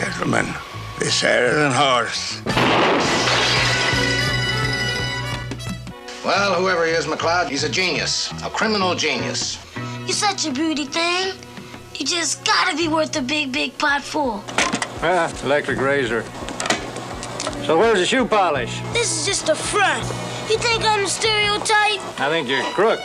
Gentlemen, this here is an horse. Well, whoever he is, McLeod, he's a genius. A criminal genius. You're such a beauty thing. You just gotta be worth a big, big pot full. Ah, electric razor. So where's the shoe polish? This is just a front. You think I'm a stereotype? I think you're crook.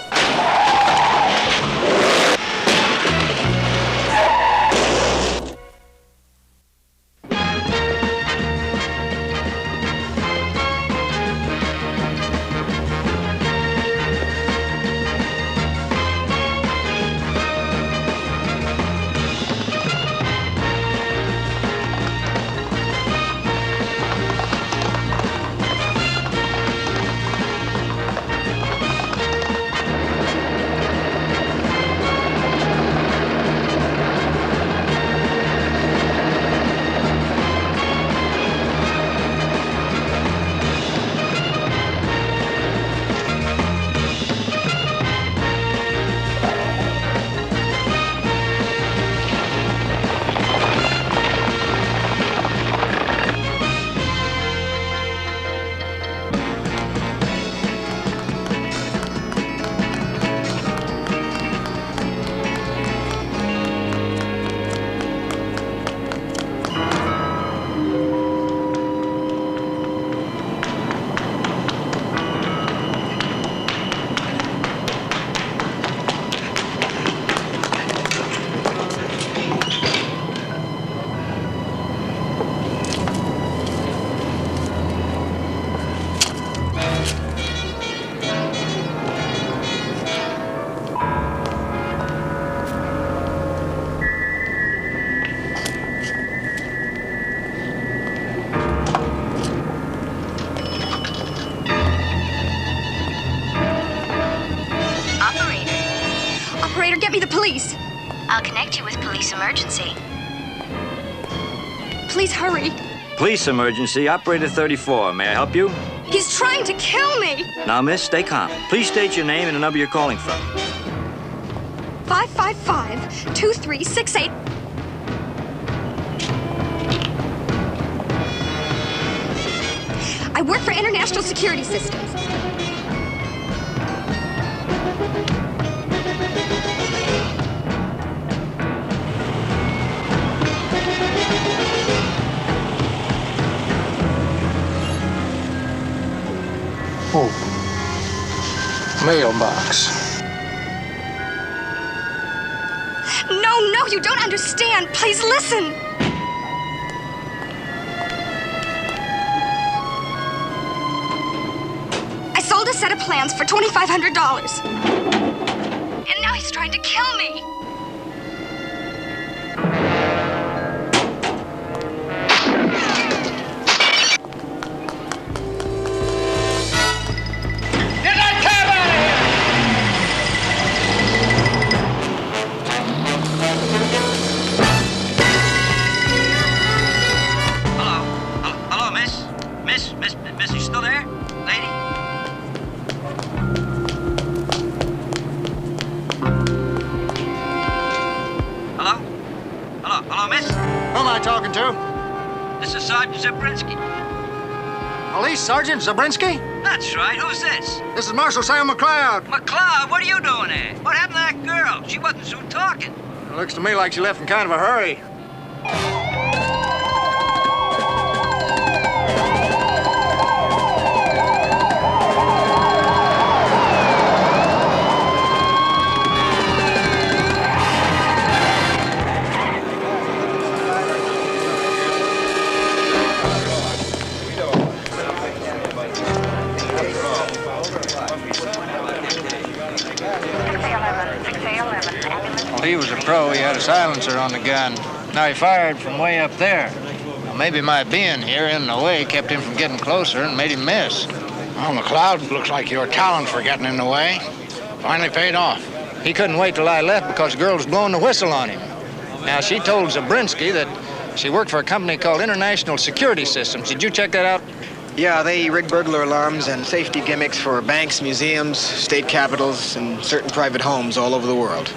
Get me the police. I'll connect you with police emergency. Please hurry. Police emergency, operator 34. May I help you? He's trying to kill me. Now, miss, stay calm. Please state your name and the number you're calling from. 555-2368. I work for International Security Systems. Oh, mailbox. No, you don't understand. Please listen. I sold a set of plans for $2,500. And now he's trying to kill me. Miss, you still there? Lady? Hello, miss? Who am I talking to? This is Sergeant Zabrinsky. Police Sergeant Zabrinsky? That's right, who's this? This is Marshal Sam McLeod. McLeod, what are you doing here? What happened to that girl? She wasn't so talking. It looks to me like she left in kind of a hurry. Well, he was a pro. He had a silencer on the gun. Now he fired from way up there. Well, maybe my being here in the way kept him from getting closer and made him miss. Well, McLeod, looks like your talent for getting in the way finally paid off. He couldn't wait till I left because the girl was blowing the whistle on him. Now, she told Zabrinsky that she worked for a company called International Security Systems. Did you check that out? Yeah, they rig burglar alarms and safety gimmicks for banks, museums, state capitals, and certain private homes all over the world.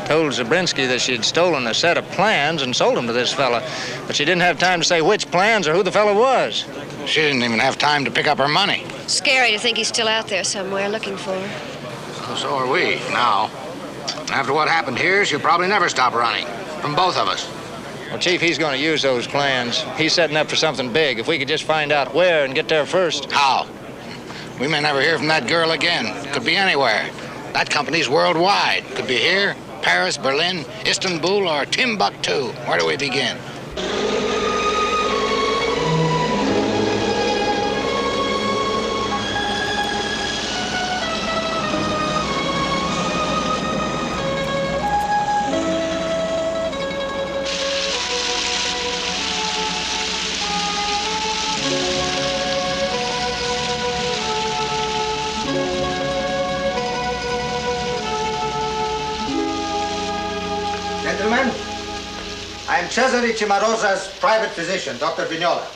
Told Zabrinsky that she'd stolen a set of plans and sold them to this fella, but she didn't have time to say which plans or who the fella was. She didn't even have time to pick up her money. Scary to think he's still out there somewhere looking for her. Well, so are we now. After what happened here, she'll probably never stop running. From both of us. Well, Chief, he's going to use those plans. He's setting up for something big. If we could just find out where and get there first. How? We may never hear from that girl again. Could be anywhere. That company's worldwide. Could be here, Paris, Berlin, Istanbul, or Timbuktu. Where do we begin? Gentlemen, I am s3e Cimarosa's private physician, Dr. Vignola.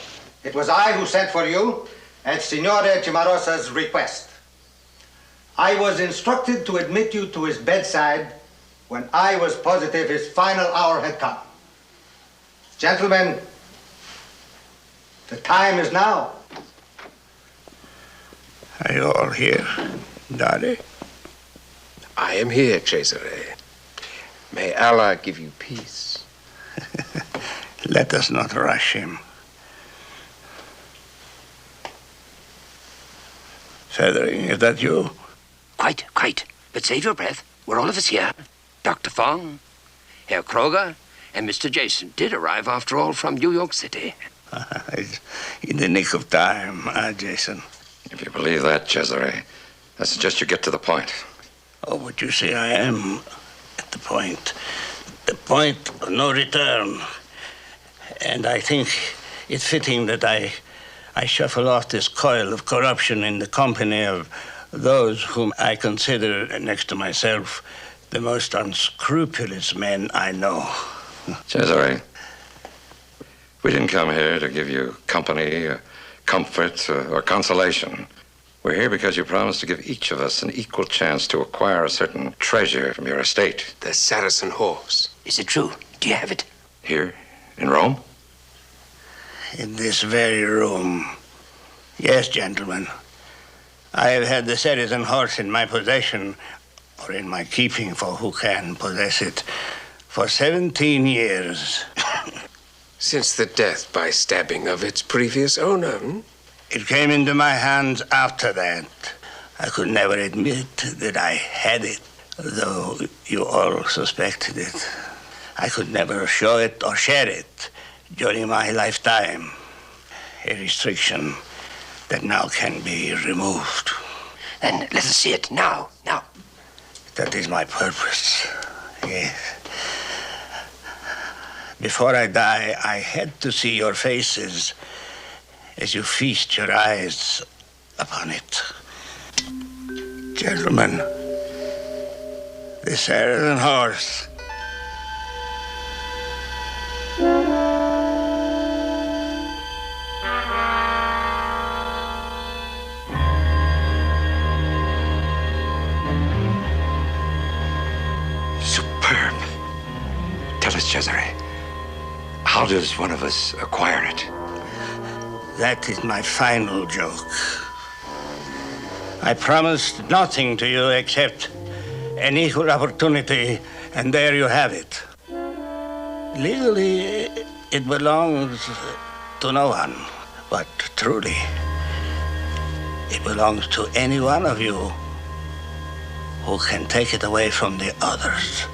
It was I who sent for you at Signore Cimarosa's request. I was instructed to admit you to his bedside when I was positive his final hour had come. Gentlemen, the time is now. Are you all here, Daddy? I am here, Cesare. May Allah give you peace. Let us not rush him. Feathering, is that you? Quite. But save your breath. We're all of us here. Dr. Fong, Herr Kroger, and Mr. Jason did arrive, after all, from New York City. In the nick of time, Jason. If you believe that, Cesare, I suggest you get to the point. Oh, but you see, I am at the point of no return. And I think it's fitting that I shuffle off this coil of corruption in the company of those whom I consider, next to myself, the most unscrupulous men I know. Cesare, we didn't come here to give you company, comfort, or consolation. We're here because you promised to give each of us an equal chance to acquire a certain treasure from your estate. The Saracen horse. Is it true? Do you have it? Here, in Rome? In this very room. Yes, gentlemen. I have had the Saracen horse in my possession, or in my keeping, for who can possess it, for 17 years. Since the death by stabbing of its previous owner, hmm? It came into my hands after that. I could never admit that I had it, though you all suspected it. I could never show it or share it during my lifetime. A restriction that now can be removed. Then let us see it now. That is my purpose, yes. Before I die, I had to see your faces as you feast your eyes upon it. Gentlemen, the Saracen horse. Superb. Tell us, Cesare, how does one of us acquire it? That is my final joke. I promised nothing to you except an equal opportunity, and there you have it. Legally, it belongs to no one, but truly, it belongs to any one of you who can take it away from the others.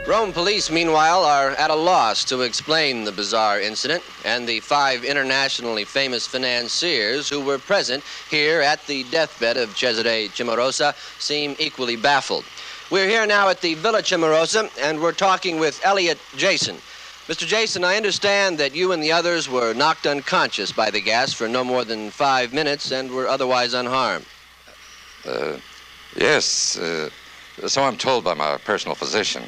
Rome police, meanwhile, are at a loss to explain the bizarre incident, and the 5 internationally famous financiers who were present here at the deathbed of Cesare Cimarosa seem equally baffled. We're here now at the Villa Cimarosa, and we're talking with Elliot Jason. Mr. Jason, I understand that you and the others were knocked unconscious by the gas for no more than 5 minutes and were otherwise unharmed. Yes, so I'm told by my personal physician.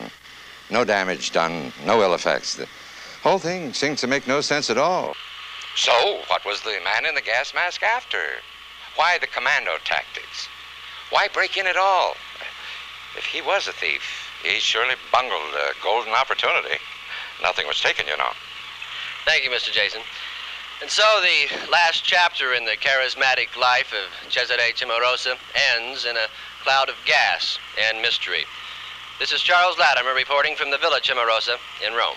No damage done, no ill effects. The whole thing seemed to make no sense at all. So, what was the man in the gas mask after? Why the commando tactics? Why break in at all? If he was a thief, he surely bungled a golden opportunity. Nothing was taken, you know. Thank you, Mr. Jason. And so the last chapter in the charismatic life of Cesare Cimarosa ends in a cloud of gas and mystery. This is Charles Latimer reporting from the Villa Cimarosa in Rome.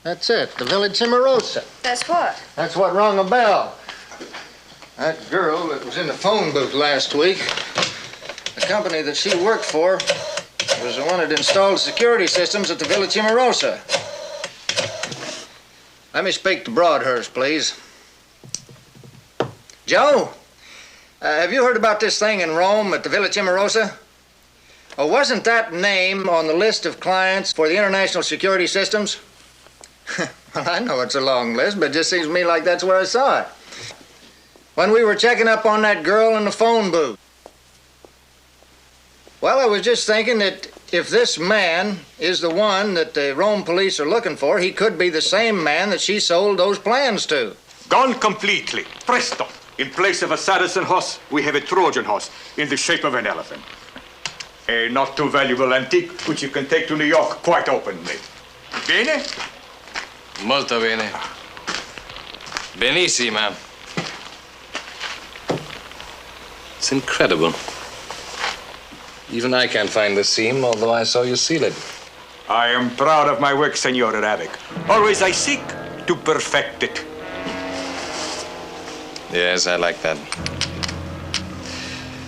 That's it, the Villa Cimarosa. That's what? That's what rung a bell. That girl that was in the phone booth last week, the company that she worked for was the one that installed security systems at the Villa Cimarosa. Let me speak to Broadhurst, please. Joe, have you heard about this thing in Rome at the Villa Cimarosa? Or wasn't that name on the list of clients for the international security systems? Well, I know it's a long list, but it just seems to me like that's where I saw it. When we were checking up on that girl in the phone booth. Well, I was just thinking that if this man is the one that the Rome police are looking for, he could be the same man that she sold those plans to. Gone completely. Presto. In place of a Saracen horse, we have a Trojan horse in the shape of an elephant. A not too valuable antique which you can take to New York quite openly. Bene? Molto bene. Benissima. It's incredible. Even I can't find the seam, although I saw you seal it. I am proud of my work, Senor Arabic. Always I seek to perfect it. Yes, I like that.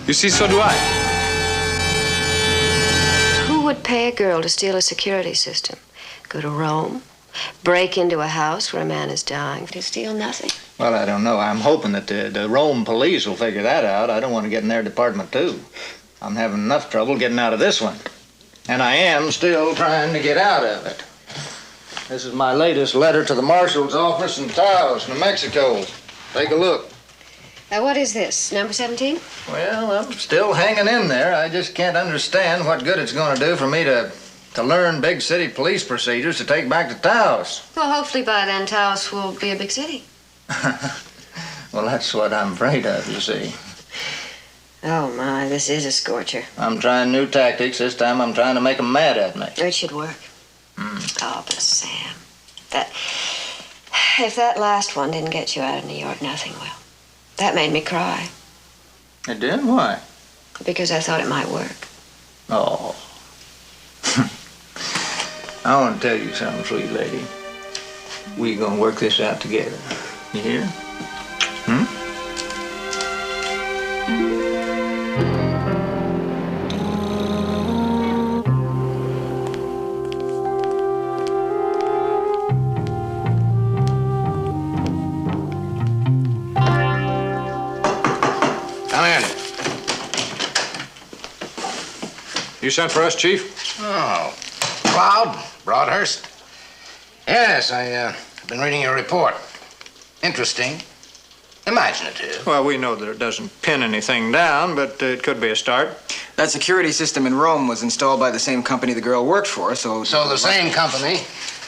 You see, so do I. Who would pay a girl to steal a security system? Go to Rome, break into a house where a man is dying to steal nothing? Well, I don't know. I'm hoping that the Rome police will figure that out. I don't want to get in their department, too. I'm having enough trouble getting out of this one. And I am still trying to get out of it. This is my latest letter to the marshal's office in Taos, New Mexico. Take a look. What is this, number 17? Well, I'm still hanging in there. I just can't understand what good it's going to do for me to learn big city police procedures to take back to Taos. Well, hopefully by then Taos will be a big city. Well, that's what I'm afraid of, you see. Oh, my, this is a scorcher. I'm trying new tactics. This time I'm trying to make them mad at me. It should work. Oh, but Sam, if that last one didn't get you out of New York, nothing will. That made me cry. It did? Why? Because I thought it might work. Oh. I want to tell you something, sweet lady. We're going to work this out together. You hear? Come in. You sent for us, Chief? Oh, Cloud, Broadhurst. Yes, I've been reading your report. Interesting. Imaginative. Well, we know that it doesn't pin anything down, but it could be a start. That security system in Rome was installed by the same company the girl worked for, so... So the same company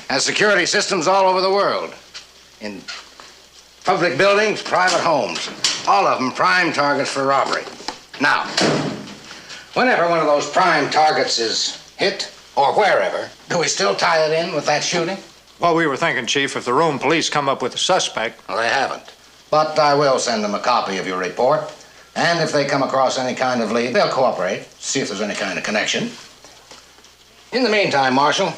has security systems all over the world. In public buildings, private homes. All of them prime targets for robbery. Now, whenever one of those prime targets is hit, or wherever, do we still tie it in with that shooting? Well, we were thinking, Chief, if the Rome police come up with a suspect... Well, they haven't. But I will send them a copy of your report. And if they come across any kind of lead, they'll cooperate, see if there's any kind of connection. In the meantime, Marshal,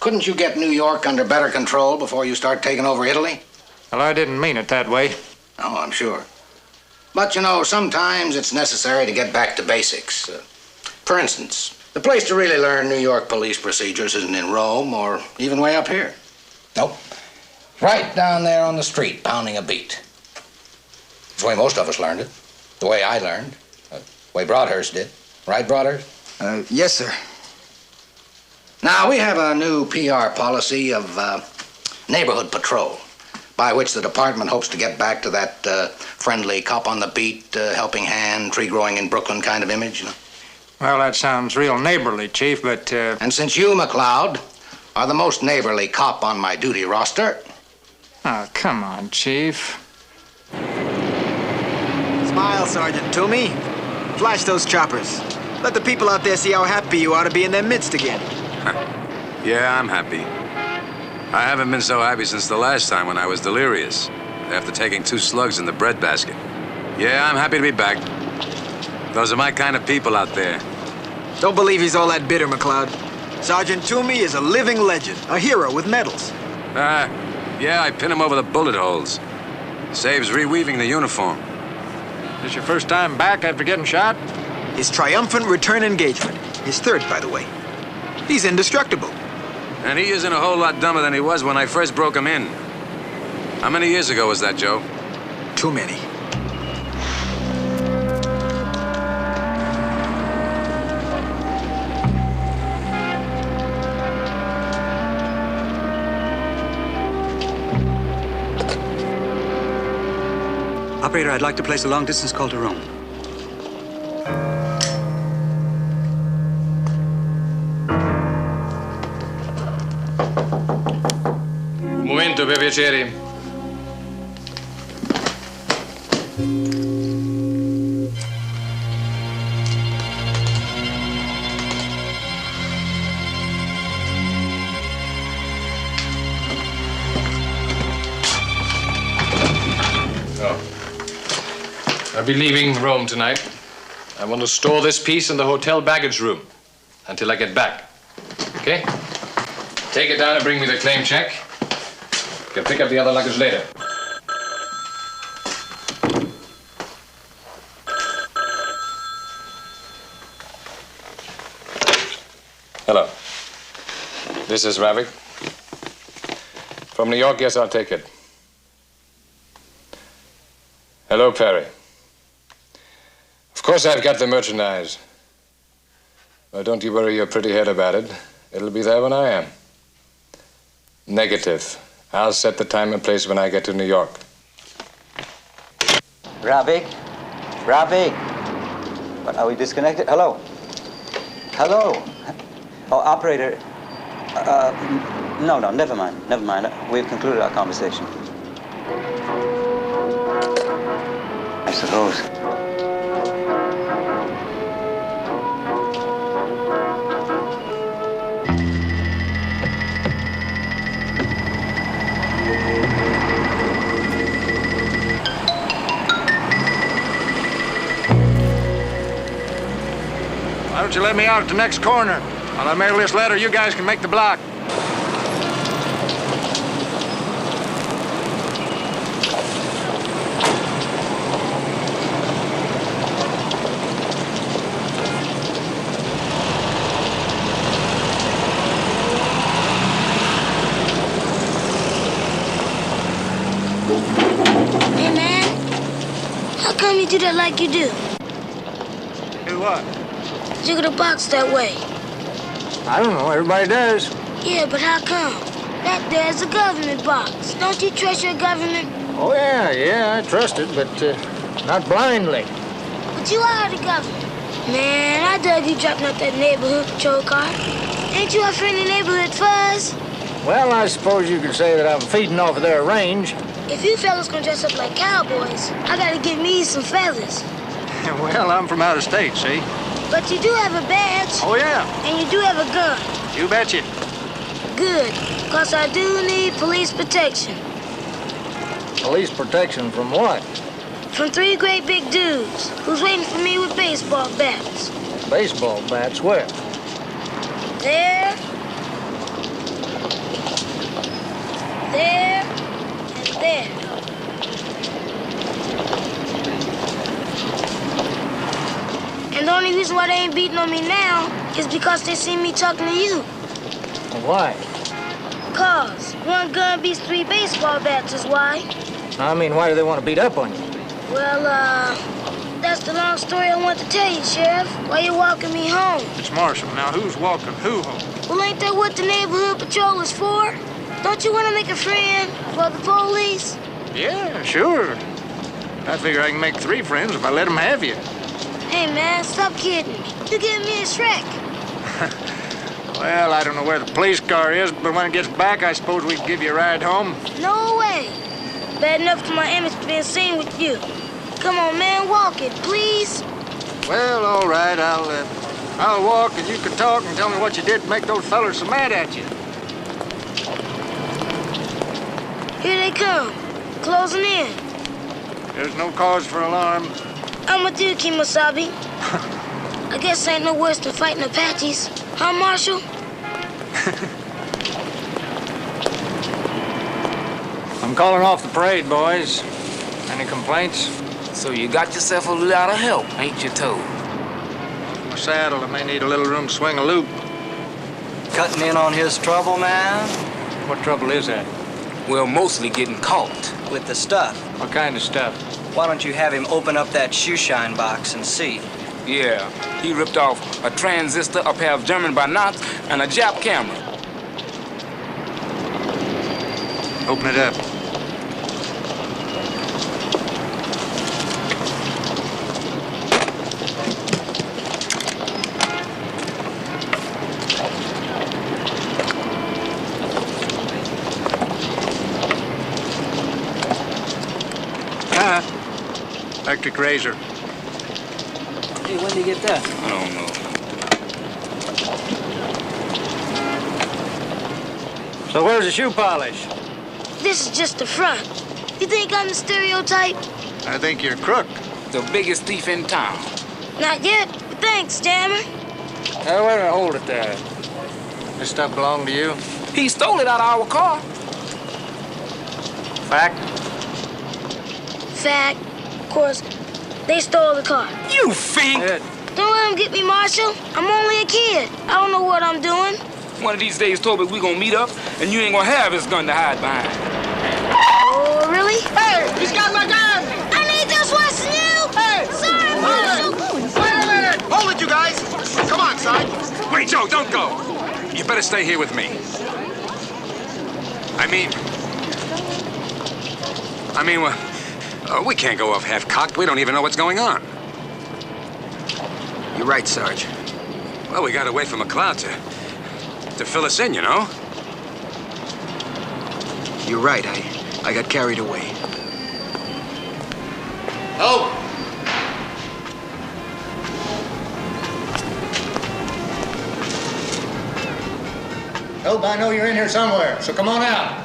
couldn't you get New York under better control before you start taking over Italy? Well, I didn't mean it that way. Oh, I'm sure. But, you know, sometimes it's necessary to get back to basics. For instance, the place to really learn New York police procedures isn't in Rome or even way up here. Nope. Right down there on the street, pounding a beat. It's the way most of us learned it. The way I learned. The way Broadhurst did. Right, Broadhurst? Yes, sir. Now, we have a new PR policy of neighborhood patrol, by which the department hopes to get back to that friendly cop on the beat, helping hand, tree growing in Brooklyn kind of image, you know. Well, that sounds real neighborly, Chief, but... And since you, McLeod, are the most neighborly cop on my duty roster... Oh, come on, Chief. Smile, Sergeant Toomey. Flash those choppers. Let the people out there see how happy you are to be in their midst again. Yeah, I'm happy. I haven't been so happy since the last time when I was delirious, after taking 2 slugs in the breadbasket. Yeah, I'm happy to be back. Those are my kind of people out there. Don't believe he's all that bitter, McLeod. Sergeant Toomey is a living legend, a hero with medals. Yeah, I pin him over the bullet holes. Saves reweaving the uniform. This your first time back after getting shot? His triumphant return engagement. His 3rd, by the way. He's indestructible. And he isn't a whole lot dumber than he was when I first broke him in. How many years ago was that, Joe? Too many. Operator, I'd like to place a long-distance call to Rome. Un momento, per piacere. I'll be leaving Rome tonight. I want to store this piece in the hotel baggage room until I get back. Okay? Take it down and bring me the claim check. You can pick up the other luggage later. Hello. This is Ravik. From New York, yes, I'll take it. Hello, Perry. Of course I've got the merchandise. Well, don't you worry your pretty head about it. It'll be there when I am. Negative. I'll set the time and place when I get to New York. Ravik? Ravik? What, are we disconnected? Hello? Hello? Oh, operator. No, never mind. Never mind. We've concluded our conversation. I suppose. Why don't you let me out at the next corner? While I mail this letter, you guys can make the block. Hey, man. How come you do that like you do? Do what? Jiggle the box that way. I don't know. Everybody does. Yeah, but how come? That there's a government box. Don't you trust your government? Oh, yeah, I trust it, but not blindly. But you are the government. Man, I dug you dropping out that neighborhood patrol car. Ain't you our friendly neighborhood fuzz? Well, I suppose you could say that I'm feeding off of their range. If you fellas gonna dress up like cowboys, I gotta get me some feathers. Well, I'm from out of state, see? But you do have a badge. Oh, yeah. And you do have a gun. You betcha. Good, because I do need police protection. Police protection from what? From 3 great big dudes who's waiting for me with baseball bats. Baseball bats? Where? There. There. And there. And the only reason why they ain't beating on me now is because they see me talking to you. Why? 'Cause one gun beats 3 baseball bats is why. I mean, why do they want to beat up on you? Well, that's the long story I want to tell you, Sheriff, while you're walking me home. It's Marshall. Now, who's walking who home? Well, ain't that what the neighborhood patrol is for? Don't you want to make a friend for the police? Yeah, sure. I figure I can make 3 friends if I let them have you. Hey, man, stop kidding me. You giving me a Shrek. Well, I don't know where the police car is, but when it gets back, I suppose we can give you a ride home. No way. Bad enough for my image being seen with you. Come on, man, walk it, please. Well, all right, I'll walk and you can talk and tell me what you did to make those fellers so mad at you. Here they come, closing in. There's no cause for alarm. I'm with you, Kimosabe. I guess ain't no worse than fighting Apaches. Huh, Marshal? I'm calling off the parade, boys. Any complaints? So you got yourself a lot of help, ain't you, Toad? My saddle, I may need a little room to swing a loop. Cutting in on his trouble, man? What trouble is that? Well, mostly getting caught. With the stuff. What kind of stuff? Why don't you have him open up that shoeshine box and see? Yeah, he ripped off a transistor, a pair of German binocs, and a Jap camera. Open it up. Electric razor. Hey, when did you get that? I don't know. So where's the shoe polish? This is just the front. You think I'm the stereotype? I think you're crook. The biggest thief in town. Not yet, but thanks, Jammer. Oh, wait a minute, hold it there. This stuff belong to you? He stole it out of our car. Fact? Fact. Of course, they stole the car. You think? Don't let them get me, Marshal. I'm only a kid. I don't know what I'm doing. One of these days, Toby, we gonna meet up, and you ain't gonna have his gun to hide behind. Oh, really? Hey, he's got my gun! I need this one, Snoop! Hey! Sorry, Marshal! Wait a minute! Hold it, you guys! Come on, son. Wait, Joe, don't go. You better stay here with me. We can't go off half-cocked. We don't even know what's going on. You're right, Sarge. Well, we gotta wait for McLeod to fill us in, you know? You're right. I got carried away. Oh! Hope I know you're in here somewhere, so come on out.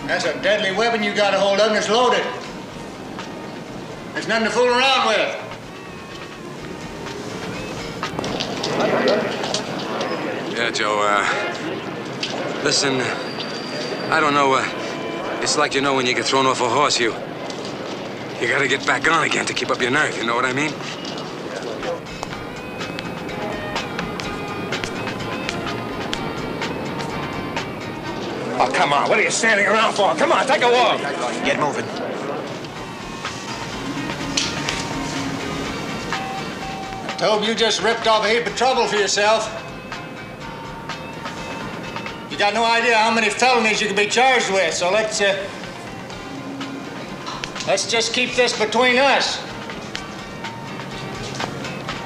That's a deadly weapon you got a hold of, and it's loaded. There's nothing to fool around with. Yeah, Joe, listen, I don't know, it's like, you know, when you get thrown off a horse, you gotta get back on again to keep up your nerve, you know what I mean? Oh, come on. What are you standing around for? Come on, take a walk. Get moving. Tobe, you just ripped off a heap of trouble for yourself. You got no idea how many felonies you could be charged with, so let's just keep this between us.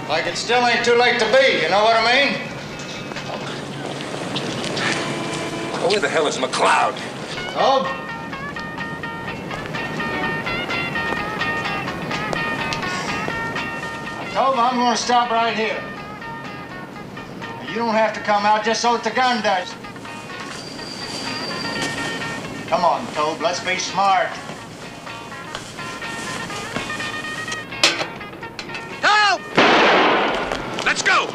Like it still ain't too late to be, you know what I mean? Oh, where the hell is McLeod? Oh. Tobe, I'm going to stop right here. You don't have to come out just so that the gun does. Come on, Tobe, let's be smart. Help! Let's go!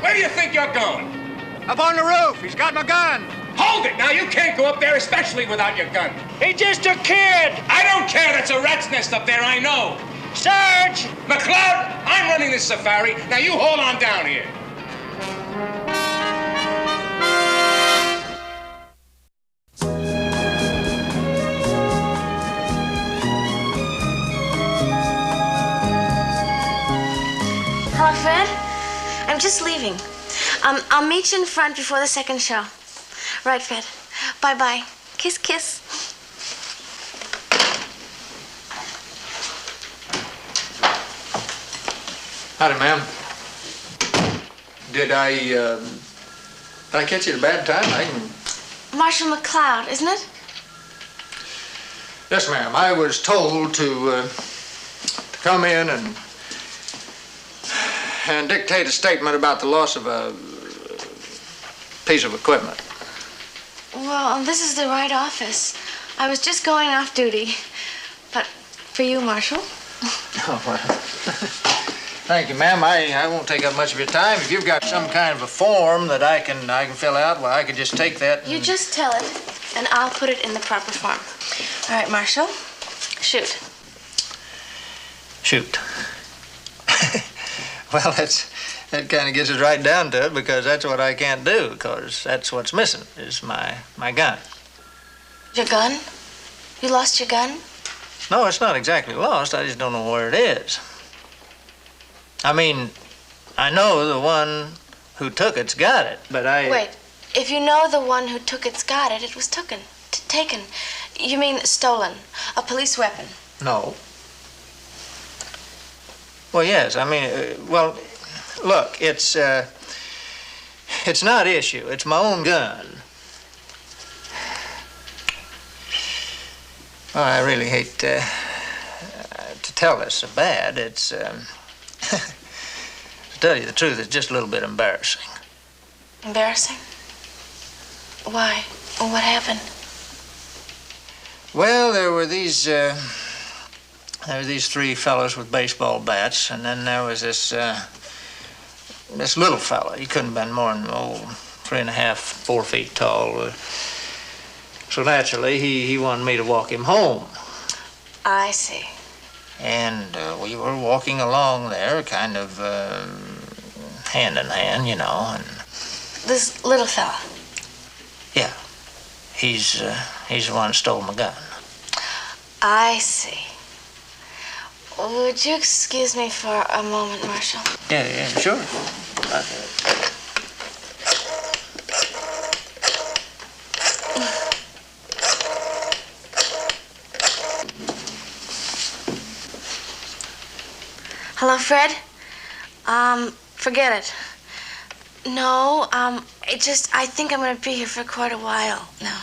Where do you think you're going? Up on the roof. He's got my gun. Hold it! Now, you can't go up there, especially without your gun. He's just a kid. I don't care. That's a rat's nest up there, I know. Sarge! McLeod, I'm running this safari. Now you hold on down here. Hello, Fred. I'm just leaving. I'll meet you in front before the second show. Right, Fred. Bye-bye. Kiss, kiss. Howdy, ma'am. Did I catch you at a bad time? I can... Marshal McLeod, isn't it? Yes, ma'am. I was told to come in and dictate a statement about the loss of a piece of equipment. Well, this is the right office. I was just going off duty. But for you, Marshal. Oh, well. Thank you, ma'am. I won't take up much of your time. If you've got some kind of a form that I can fill out, well, I could just take that and... You just tell it, and I'll put it in the proper form. All right, Marshal. Shoot. Shoot. Well, that kind of gets us right down to it, because that's what I can't do, because that's what's missing, is my gun. Your gun? You lost your gun? No, it's not exactly lost. I just don't know where it is. I mean, I know the one who took it's got it, but I... Wait. If you know the one who took it's got it, it was taken. You mean stolen. A police weapon. No. Well, yes. I mean, well, look, it's not issue. It's my own gun. Well, I really hate to tell this so bad. It's, to tell you the truth, it's just a little bit embarrassing. Embarrassing? Why? What happened? Well, there were these three fellows with baseball bats, and then there was this little fella. He couldn't have been more than 3.5, 4 feet tall. So naturally, he wanted me to walk him home. I see. And we were walking along there, kind of hand in hand, you know. And this little fella? Yeah. He's the one that stole my gun. I see. Would you excuse me for a moment, Marshal? Yeah, sure. Hello, Fred? Forget it. No, I think I'm gonna be here for quite a while now.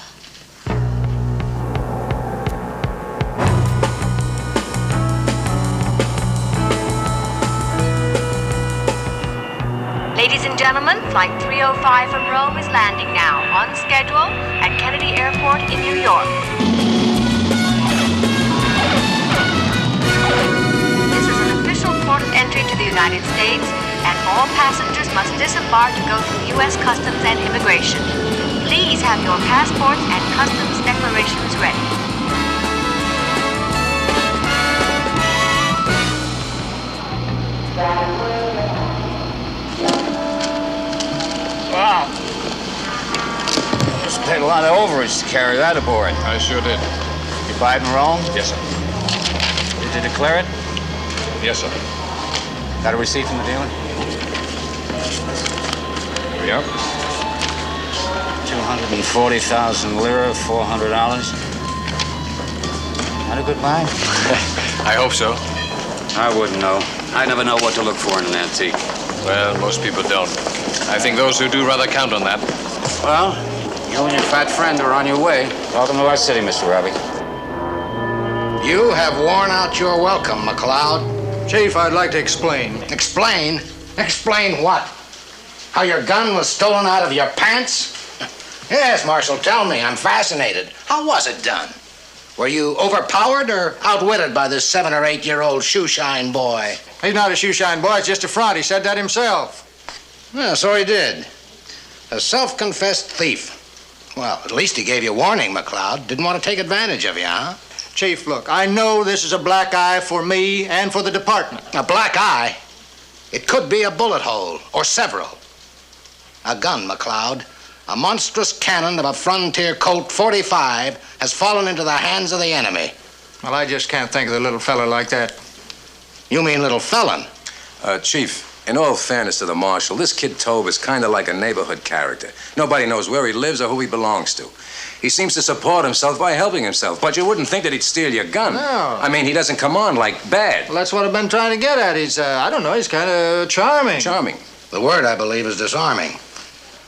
Ladies and gentlemen, Flight 305 from Rome is landing now, on schedule, at Kennedy Airport in New York. This is an official port of entry to the United States, and all passengers must disembark to go through U.S. Customs and Immigration. Please have your passports and customs declarations ready. Wow. Must paid a lot of overage to carry that aboard. I sure did. You buy it in Rome? Yes, sir. Did you declare it? Yes, sir. Got a receipt from the dealer? Yep. 240,000 lira, $400. Not a good buy? I hope so. I wouldn't know. I never know what to look for in an antique. Well, most people don't. I think those who do rather count on that. Well, you and your fat friend are on your way. Welcome to our city, Mr. Robbie. You have worn out your welcome, McLeod. Chief, I'd like to explain. Explain? Explain what? How your gun was stolen out of your pants? Yes, Marshal, tell me. I'm fascinated. How was it done? Were you overpowered or outwitted by this 7 or 8 year old shoeshine boy? He's not a shoeshine boy, it's just a front. He said that himself. Yeah, so he did. A self-confessed thief. Well, at least he gave you warning, McLeod. Didn't want to take advantage of you, huh? Chief, look, I know this is a black eye for me and for the department. A black eye? It could be a bullet hole, or several. A gun, McLeod. A monstrous cannon of a frontier Colt .45 has fallen into the hands of the enemy. Well, I just can't think of the little fella like that. You mean little felon? Chief, in all fairness to the marshal, this kid Tobe is kind of like a neighborhood character. Nobody knows where he lives or who he belongs to. He seems to support himself by helping himself, but you wouldn't think that he'd steal your gun. No. I mean, he doesn't come on like bad. Well, that's what I've been trying to get at. He's, I don't know, he's kind of charming. Charming. The word, I believe, is disarming.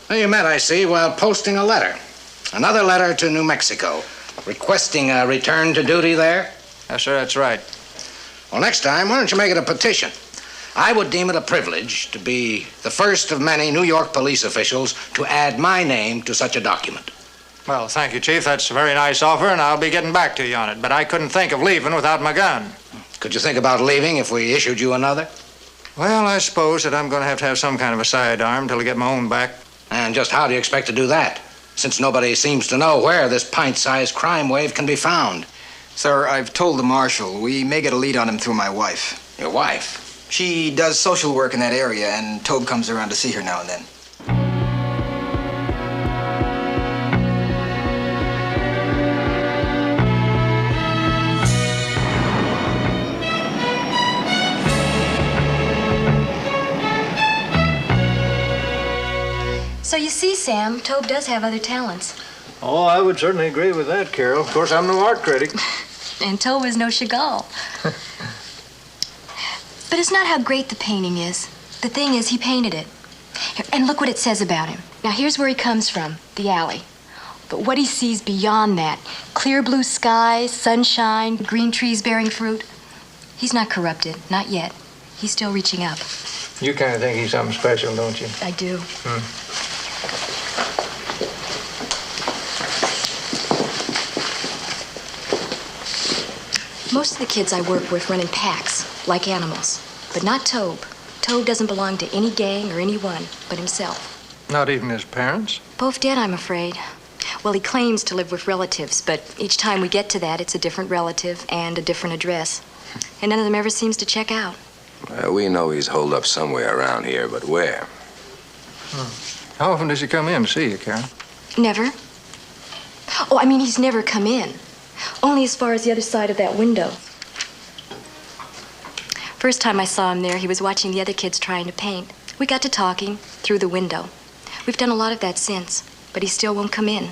Well, you met, I see, while posting a letter. Another letter to New Mexico, requesting a return to duty there? Yes, sir, that's right. Well, next time, why don't you make it a petition? I would deem it a privilege to be the first of many New York police officials to add my name to such a document. Well, thank you, Chief. That's a very nice offer, and I'll be getting back to you on it. But I couldn't think of leaving without my gun. Could you think about leaving if we issued you another? Well, I suppose that I'm going to have some kind of a sidearm till I get my own back. And just how do you expect to do that, since nobody seems to know where this pint-sized crime wave can be found? Sir, I've told the marshal. We may get a lead on him through my wife. Your wife? She does social work in that area, and Tobe comes around to see her now and then. So you see, Sam, Tobe does have other talents. Oh, I would certainly agree with that, Carol. Of course, I'm no art critic. And Tobe is no Chagall. But it's not how great the painting is. The thing is, he painted it. And look what it says about him. Now, here's where he comes from, the alley. But what he sees beyond that, clear blue skies, sunshine, green trees bearing fruit. He's not corrupted, not yet. He's still reaching up. You kind of think he's something special, don't you? I do. Most of the kids I work with run in packs, like animals. But not Tobe. Tobe doesn't belong to any gang or anyone but himself. Not even his parents? Both dead, I'm afraid. Well, he claims to live with relatives, but each time we get to that, it's a different relative and a different address. And none of them ever seems to check out. Well, we know he's holed up somewhere around here, but where? How often does he come in to see you, Karen? Never. Oh, I mean, he's never come in. Only as far as the other side of that window. First time I saw him there, he was watching the other kids trying to paint. We got to talking through the window. We've done a lot of that since, but he still won't come in.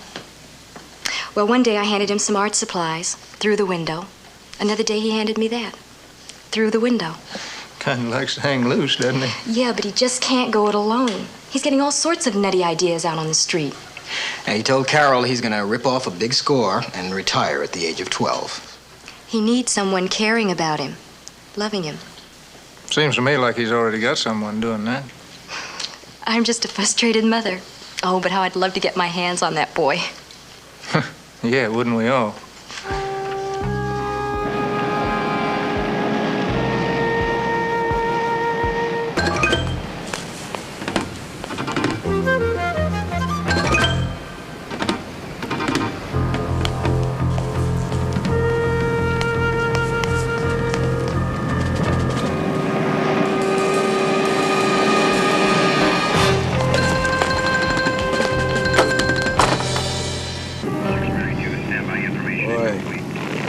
Well, one day I handed him some art supplies through the window. Another day he handed me that through the window. Kind of likes to hang loose, doesn't he? Yeah, but he just can't go it alone. He's getting all sorts of nutty ideas out on the street. And he told Carol he's going to rip off a big score and retire at the age of 12. He needs someone caring about him, loving him. Seems to me like he's already got someone doing that. I'm just a frustrated mother. Oh, but how I'd love to get my hands on that boy. Yeah, wouldn't we all?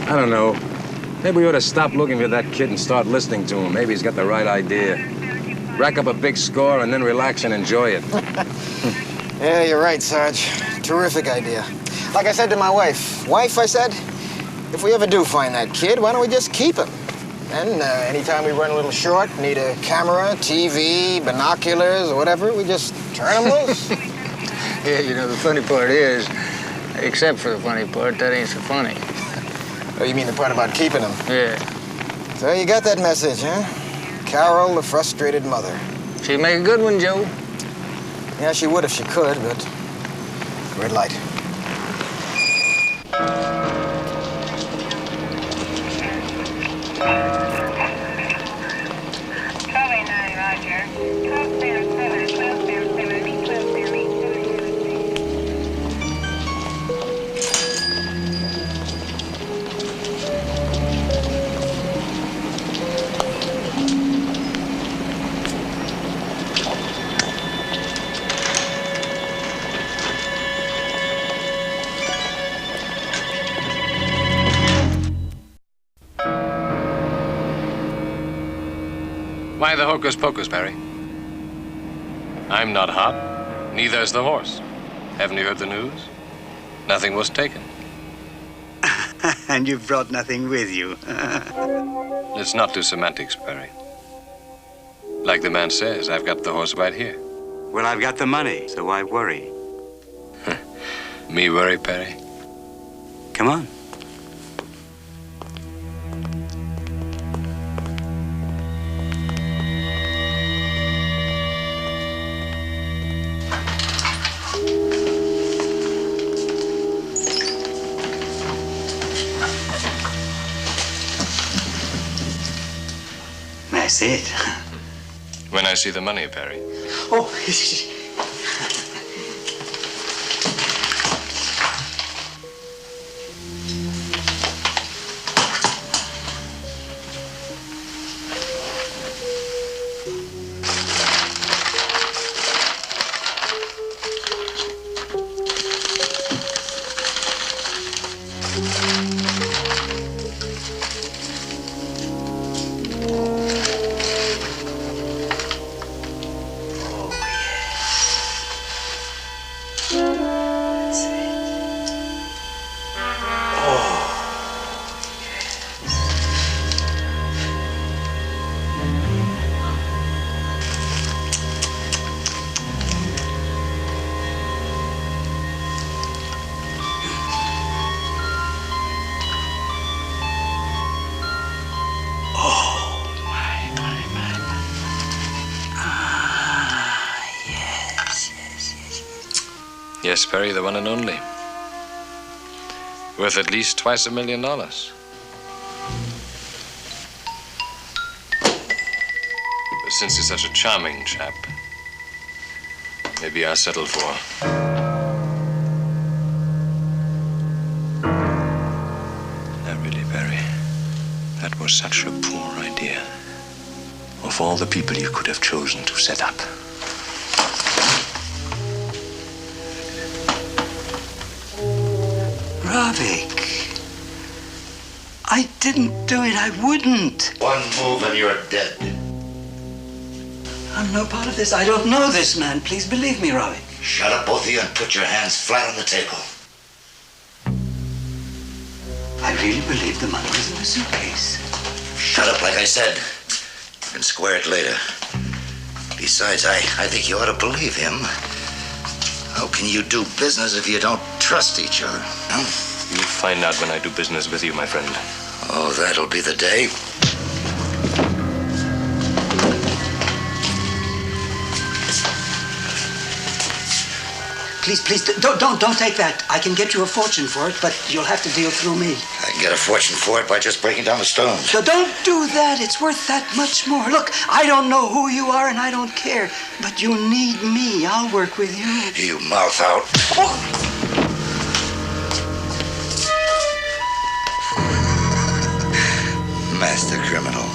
I don't know. Maybe we ought to stop looking for that kid and start listening to him. Maybe he's got the right idea. Rack up a big score and then relax and enjoy it. Yeah, you're right, Sarge. Terrific idea. Like I said to my wife. Wife, I said, if we ever do find that kid, why don't we just keep him? And anytime we run a little short, need a camera, TV, binoculars, or whatever, we just turn him loose. Yeah, you know, the funny part is, except for the funny part, that ain't so funny. Oh, you mean the part about keeping him? Yeah. So you got that message, huh? Carol, the frustrated mother. She'd make a good one, Joe. Yeah, she would if she could, but... Red light. Why the hocus pocus, Barry? I'm not hot, neither is the horse. Haven't you heard the news? Nothing was taken. And you've brought nothing with you. Let's not do semantics, Barry. Like the man says, I've got the horse right here. Well, I've got the money, so why worry? Me worry, Perry? Come on. May I see it? When I see the money, Perry. Oh, Yes, Perry, the one and only. Worth at least twice $1,000,000. But since he's such a charming chap, maybe I'll settle for... Now, really, Perry, that was such a poor idea. Of all the people you could have chosen to set up. Ravik, I didn't do it. I wouldn't. One move and you're dead. I'm no part of this. I don't know this man. Please believe me, Ravik. Shut up, both of you, and put your hands flat on the table. I really believe the money was in the suitcase. Shut up, like I said. You can square it later. Besides, I think you ought to believe him. How can you do business if you don't trust each other? Huh? You'll find out when I do business with you, my friend. Oh, that'll be the day. Please, don't take that. I can get you a fortune for it, but you'll have to deal through me. I can get a fortune for it by just breaking down the stones. So don't do that. It's worth that much more. Look, I don't know who you are, and I don't care. But you need me. I'll work with you. You mouth out. Oh. Master criminal.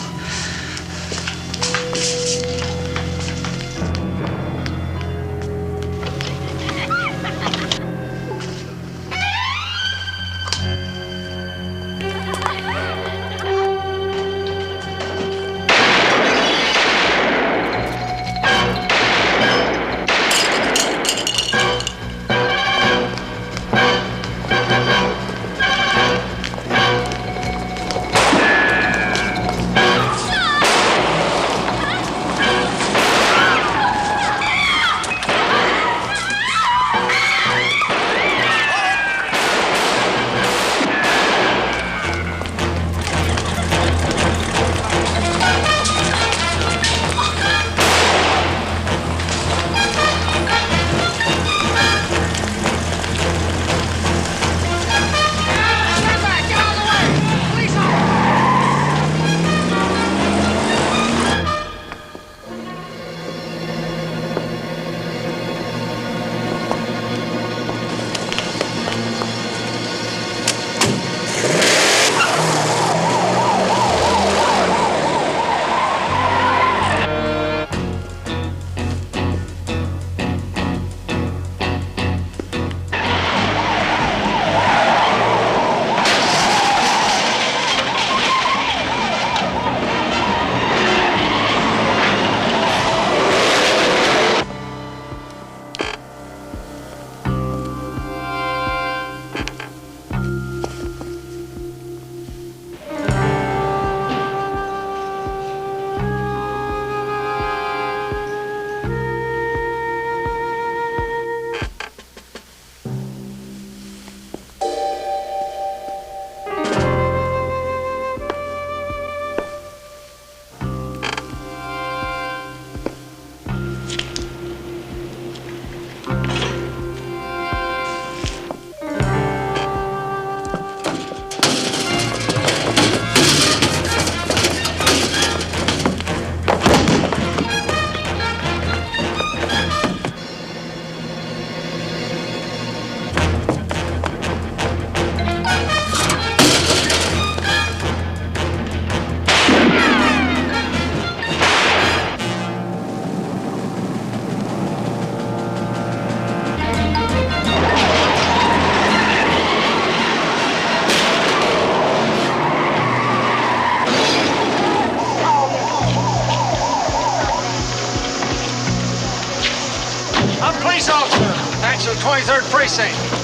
police officer. Actual 23rd Precinct.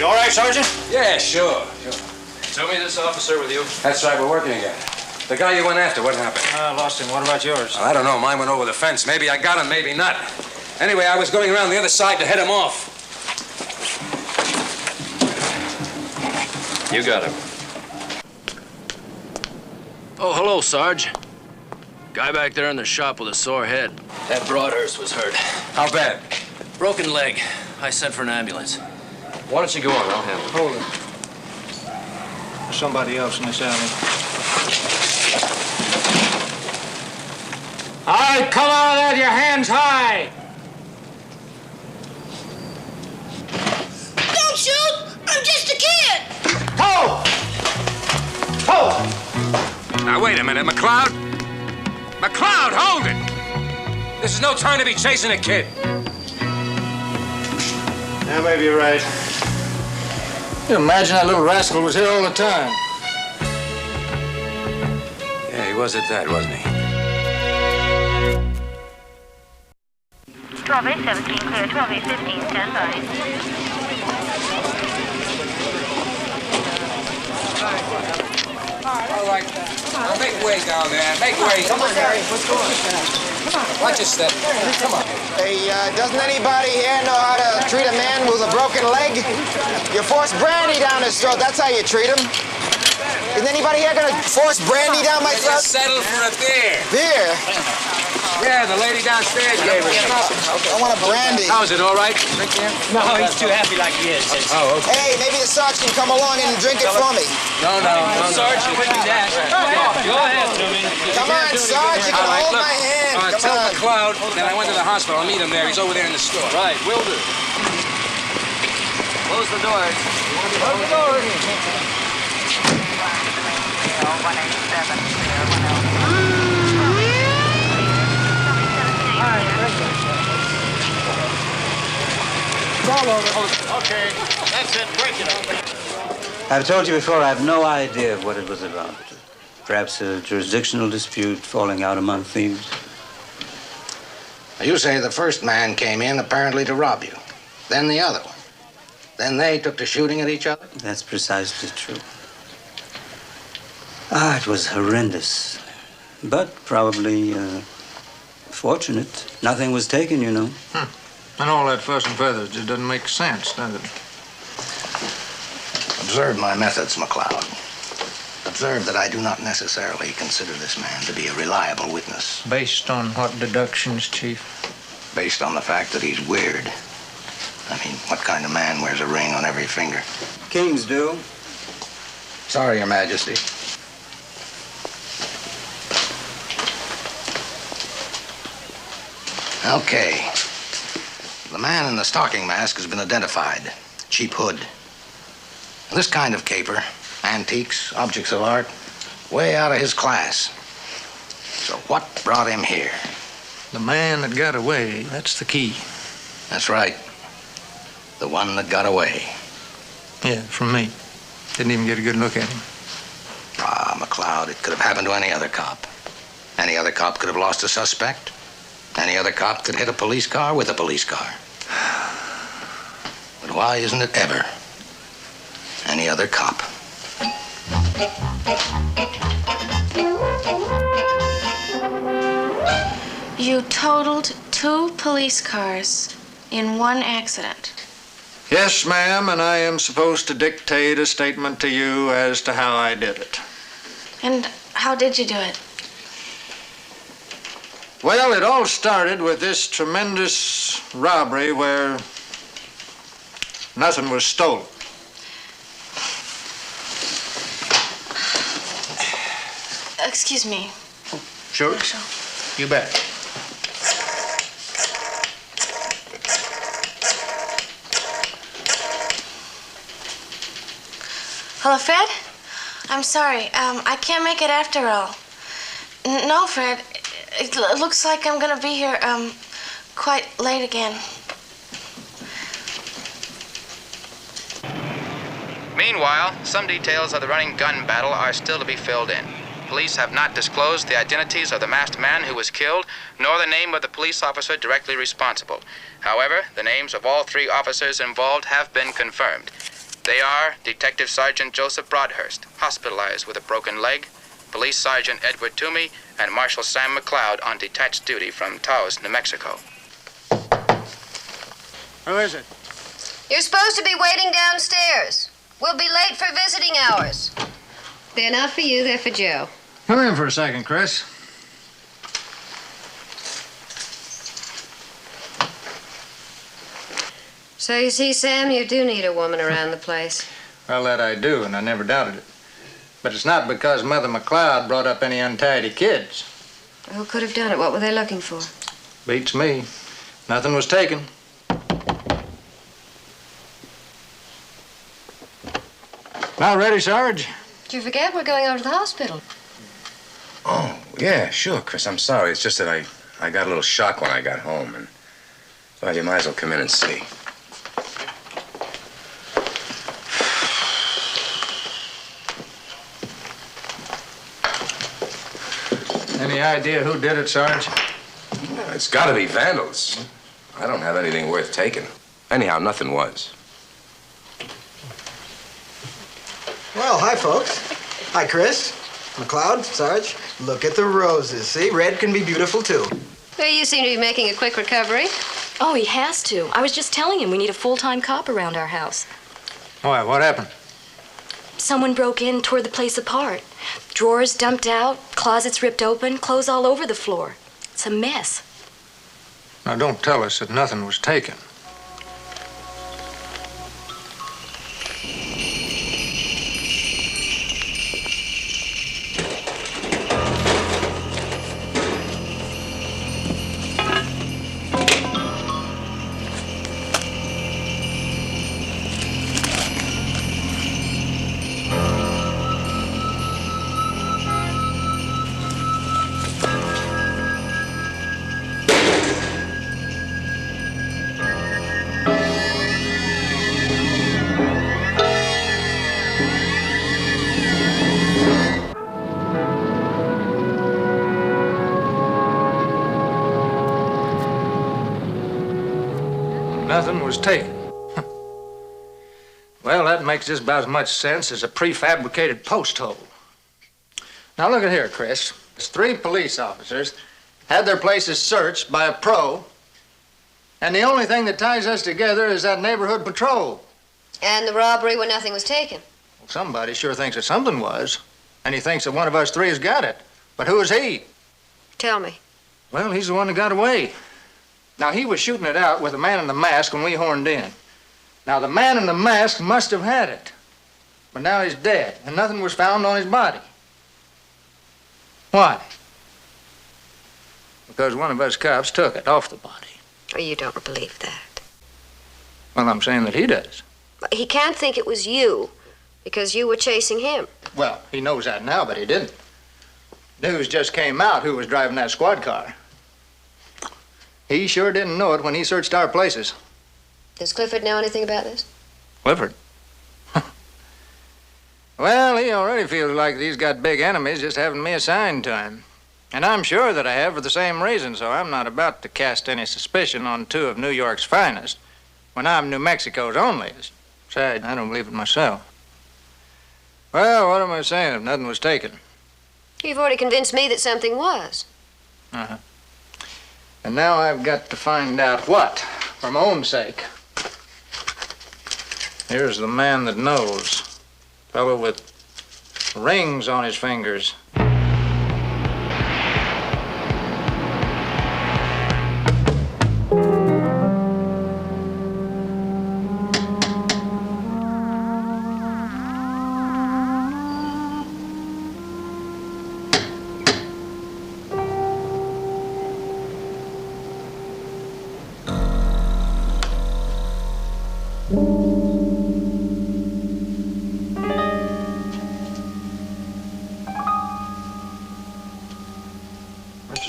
You all right, Sergeant? Yeah, sure. Tell me this officer with you. That's right, we're working again. The guy you went after, what happened? I lost him. What about yours? Well, I don't know. Mine went over the fence. Maybe I got him, maybe not. Anyway, I was going around the other side to head him off. You got him. Oh, hello, Sarge. Guy back there in the shop with a sore head. That Broadhurst was hurt. How bad? Broken leg. I sent for an ambulance. Why don't you go on? I'll handle it. Hold it. There's somebody else in this alley. All right, come on out, your hands high. Don't shoot! I'm just a kid! Ho! Ho! Now, wait a minute, McLeod. McLeod, hold it! This is no time to be chasing a kid. Yeah, maybe you're right. You imagine that little rascal was here all the time. Yeah, he was at that, wasn't he? Strawberry 17 clear, 12A15, stand by. All right. Now make way down there. Make way. Come on, Harry. What's going on? Come on. Watch your step. Come on. Hey, doesn't anybody here know how to treat a man with a broken leg? You force brandy down his throat. That's how you treat him. Is anybody here gonna force brandy down my throat? Settle for a beer. Beer? Yeah, the lady downstairs gave it. Okay, I want a brandy. How's it, all right? Drink here? No, he's too happy like he is. Oh, okay. Hey, maybe the Sarge can come along and drink it for me. No. Sarge, you wouldn't do that. Go ahead, Jimmy. Come on, Sarge, you can All right, hold look. my hand. Tell Come on. McLeod that I went to the hospital. I'll meet him there. He's over there in the store. Right, will do. Close the doors. Close the doors. 187, It's all over. Okay, that's it. Break it up. I've told you before, I have no idea of what it was about. Perhaps a jurisdictional dispute falling out among thieves. You say the first man came in apparently to rob you. Then the other one. Then they took to shooting at each other? That's precisely true. It was horrendous. But probably fortunate. Nothing was taken, you know. And all that fuss and feathers just doesn't make sense, does it? Observe my methods, McLeod. Observe that I do not necessarily consider this man to be a reliable witness. Based on what deductions, Chief? Based on the fact that he's weird. I mean, what kind of man wears a ring on every finger? Kings do. Sorry, Your Majesty. Okay. The man in the stocking mask has been identified. Cheap hood. This kind of caper, antiques, objects of art, way out of his class. So what brought him here? The man that got away, that's the key. That's right. The one that got away. Yeah, from me. Didn't even get a good look at him. McLeod, it could have happened to any other cop. Any other cop could have lost a suspect. Any other cop could hit a police car with a police car. But why isn't it ever any other cop? You totaled 2 police cars in one accident. Yes, ma'am, and I am supposed to dictate a statement to you as to how I did it. And how did you do it? Well, it all started with this tremendous robbery where nothing was stolen. Excuse me. Sure? You bet. Hello, Fred? I'm sorry. I can't make it after all. No, Fred. It looks like I'm gonna be here, quite late again. Meanwhile, some details of the running gun battle are still to be filled in. Police have not disclosed the identities of the masked man who was killed, nor the name of the police officer directly responsible. However, the names of all 3 officers involved have been confirmed. They are Detective Sergeant Joseph Broadhurst, hospitalized with a broken leg, Police Sergeant Edward Toomey, and Marshal Sam McLeod on detached duty from Taos, New Mexico. Who is it? You're supposed to be waiting downstairs. We'll be late for visiting hours. They're not for you, they're for Joe. Come in for a second, Chris. So you see, Sam, you do need a woman around the place. Well, that I do, and I never doubted it. But it's not because Mother McLeod brought up any untidy kids. Who could have done it? What were they looking for? Beats me. Nothing was taken. Now ready, Sarge? Did you forget we're going over to the hospital? Oh, yeah, sure, Chris. I'm sorry. It's just that I got a little shock when I got home, and thought you might as well come in and see. Any idea who did it, Sarge? It's got to be vandals. I don't have anything worth taking. Anyhow, nothing was. Well, hi, folks. Hi, Chris. McLeod, Sarge. Look at the roses. See, red can be beautiful, too. Well, you seem to be making a quick recovery. Oh, he has to. I was just telling him we need a full-time cop around our house. Why, what happened? Someone broke in, tore the place apart. Drawers dumped out, closets ripped open, clothes all over the floor. It's a mess. Now, don't tell us that nothing was taken. nothing was taken. Well, that makes just about as much sense as a prefabricated post hole. Now, look at here, Chris. There's 3 police officers had their places searched by a pro, and the only thing that ties us together is that neighborhood patrol. And the robbery when nothing was taken. Well, somebody sure thinks that something was, and he thinks that one of us 3 has got it. But who is he? Tell me. Well, he's the one that got away. Now, he was shooting it out with the man in the mask when we horned in. Now, the man in the mask must have had it. But now he's dead, and nothing was found on his body. Why? Because one of us cops took it off the body. Oh, you don't believe that. Well, I'm saying that he does. But he can't think it was you because you were chasing him. Well, he knows that now, but he didn't. News just came out who was driving that squad car. He sure didn't know it when he searched our places. Does Clifford know anything about this? Clifford? Well, he already feels like he's got big enemies just having me assigned to him. And I'm sure that I have for the same reason, so I'm not about to cast any suspicion on 2 of New York's finest when I'm New Mexico's onlyest. Besides, I don't believe it myself. Well, what am I saying if nothing was taken? You've already convinced me that something was. Uh-huh. And now I've got to find out what, for my own sake. Here's the man that knows. Fellow with rings on his fingers.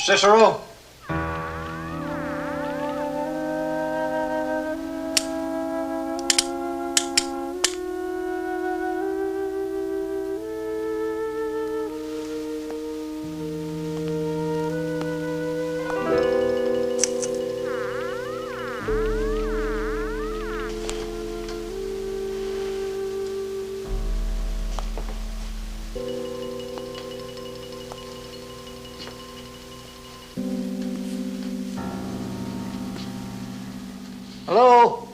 Cicero? Hello?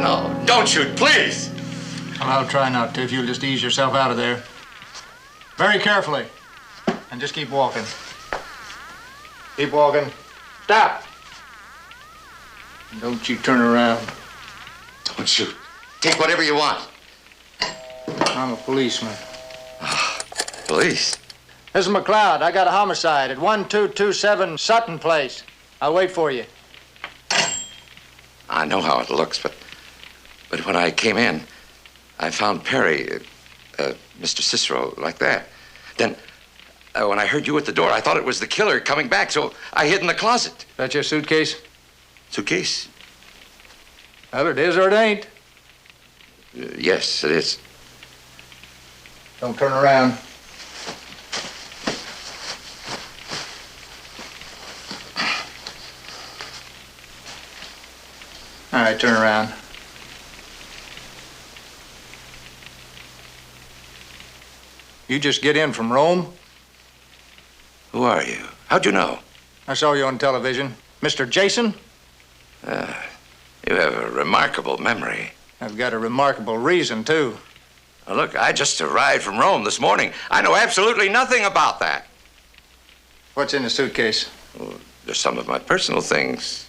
No, don't shoot, please. I'll try not to if you'll just ease yourself out of there. Very carefully. And just keep walking. Keep walking. Stop! And don't you turn around. Don't shoot. Take whatever you want. I'm a policeman. Police? This is McLeod. I got a homicide at 1227 Sutton Place. I'll wait for you. I know how it looks, but when I came in, I found Perry, Mr. Cicero, like that. Then, when I heard you at the door, I thought it was the killer coming back, so I hid in the closet. That your suitcase? Suitcase? Well, it is or it ain't. Yes, it is. Don't turn around. All right, turn around. You just get in from Rome? Who are you? How'd you know? I saw you on television. Mr. Jason? You have a remarkable memory. I've got a remarkable reason, too. Now, look, I just arrived from Rome this morning. I know absolutely nothing about that. What's in the suitcase? Well, there's some of my personal things.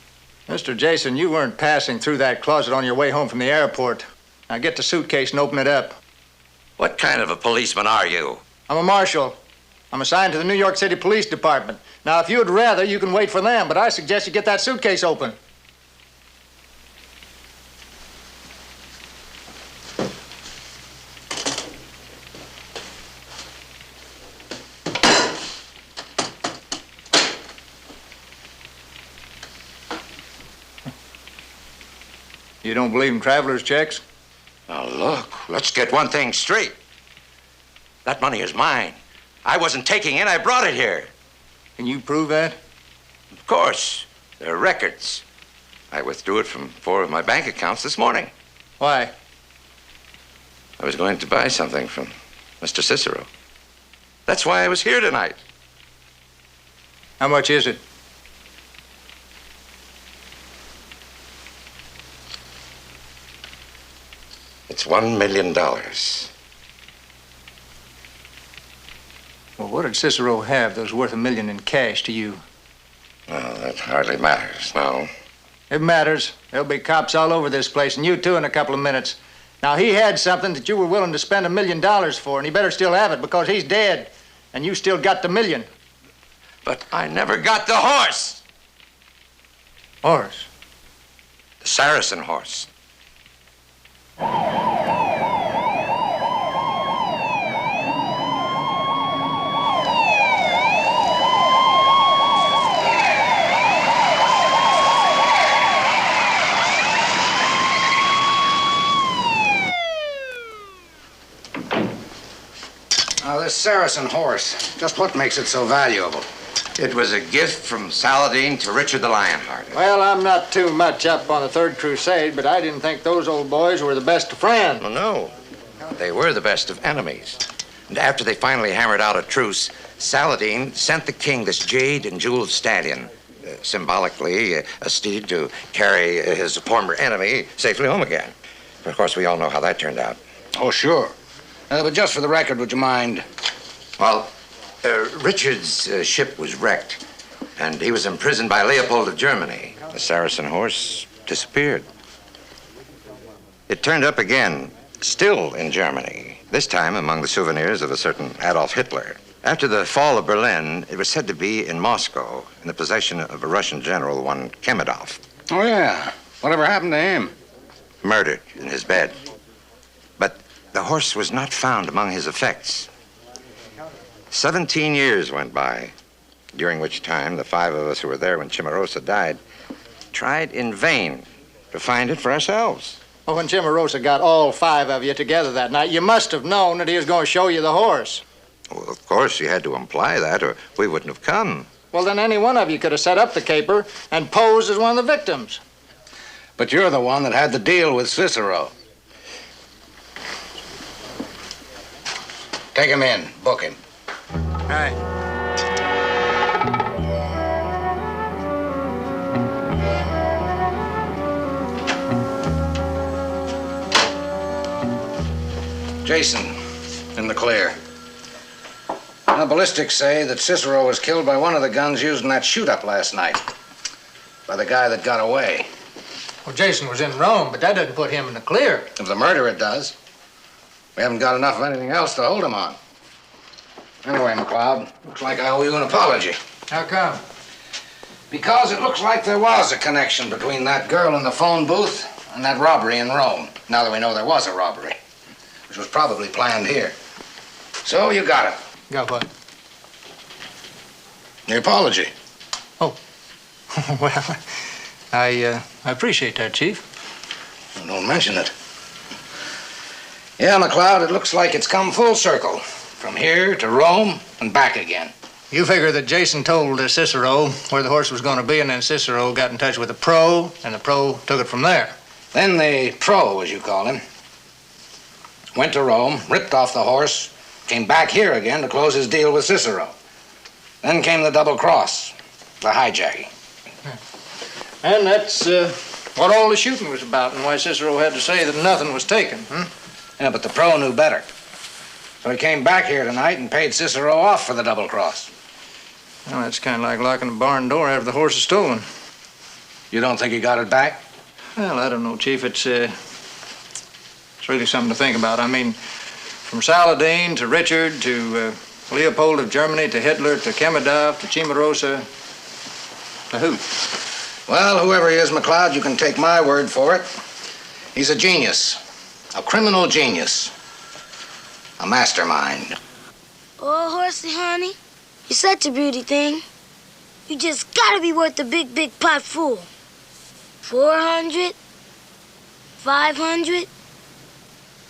Mr. Jason, you weren't passing through that closet on your way home from the airport. Now get the suitcase and open it up. What kind of a policeman are you? I'm a marshal. I'm assigned to the New York City Police Department. Now, if you'd rather, you can wait for them, but I suggest you get that suitcase open. You don't believe in traveler's checks? Now, look, let's get one thing straight. That money is mine. I wasn't taking it, I brought it here. Can you prove that? Of course. There are records. I withdrew it from 4 of my bank accounts this morning. Why? I was going to buy something from Mr. Cicero. That's why I was here tonight. How much is it? It's $1 million. Well, what did Cicero have that was worth $1 million in cash to you? Well, that hardly matters, no. It matters. There'll be cops all over this place, and you too in a couple of minutes. Now, he had something that you were willing to spend $1 million for, and he better still have it because he's dead, and you still got the million. But I never got the horse. Horse? The Saracen horse. Now, this Saracen horse, just what makes it so valuable? It was a gift from Saladin to Richard the Lionhearted. Well, I'm not too much up on the Third Crusade, but I didn't think those old boys were the best of friends. Well, no. They were the best of enemies. And after they finally hammered out a truce, Saladin sent the king this jade and jeweled stallion, symbolically a steed to carry his former enemy safely home again. But of course, we all know how that turned out. Oh, sure. But just for the record, would you mind? Well, Richard's ship was wrecked, and he was imprisoned by Leopold of Germany. The Saracen horse disappeared. It turned up again, still in Germany, this time among the souvenirs of a certain Adolf Hitler. After the fall of Berlin, it was said to be in Moscow, in the possession of a Russian general, one Kemedov. Oh, yeah. Whatever happened to him? Murdered in his bed. But the horse was not found among his effects. 17 years went by, during which time the 5 of us who were there when Cimarosa died tried in vain to find it for ourselves. Well, when Cimarosa got all 5 of you together that night, you must have known that he was going to show you the horse. Well, of course, you had to imply that, or we wouldn't have come. Well, then any one of you could have set up the caper and posed as one of the victims. But you're the one that had the deal with Cicero. Take him in. Book him. Right. Jason, in the clear. Now, ballistics say that Cicero was killed by one of the guns used in that shoot-up last night. By the guy that got away. Well, Jason was in Rome, but that doesn't put him in the clear. Of the murder, it does. We haven't got enough of anything else to hold him on. Anyway, McLeod, looks like I owe you an apology. How come? Because it looks like there was a connection between that girl in the phone booth and that robbery in Rome. Now that we know there was a robbery, which was probably planned here. So you got it. Got what? Your apology. Oh. Well, I appreciate that, Chief. Well, don't mention it. Yeah, McLeod, it looks like it's come full circle. From here to Rome and back again. You figure that Jason told Cicero where the horse was going to be, and then Cicero got in touch with the pro, and the pro took it from there. Then the pro, as you call him, went to Rome, ripped off the horse, came back here again to close his deal with Cicero. Then came the double cross, the hijacking. And that's what all the shooting was about and why Cicero had to say that nothing was taken, Yeah, but the pro knew better. So he came back here tonight and paid Cicero off for the double cross. Well, that's kind of like locking a barn door after the horse is stolen. You don't think he got it back? Well, I don't know, Chief. It's really something to think about. I mean, from Saladin to Richard to Leopold of Germany to Hitler to Kamadov to Chimarosa to who? Well, whoever he is, McLeod, you can take my word for it. He's a genius. A criminal genius. A mastermind. Oh, Horsey, honey, you're such a beauty thing. You just gotta be worth the big, big pot full. 400? 500?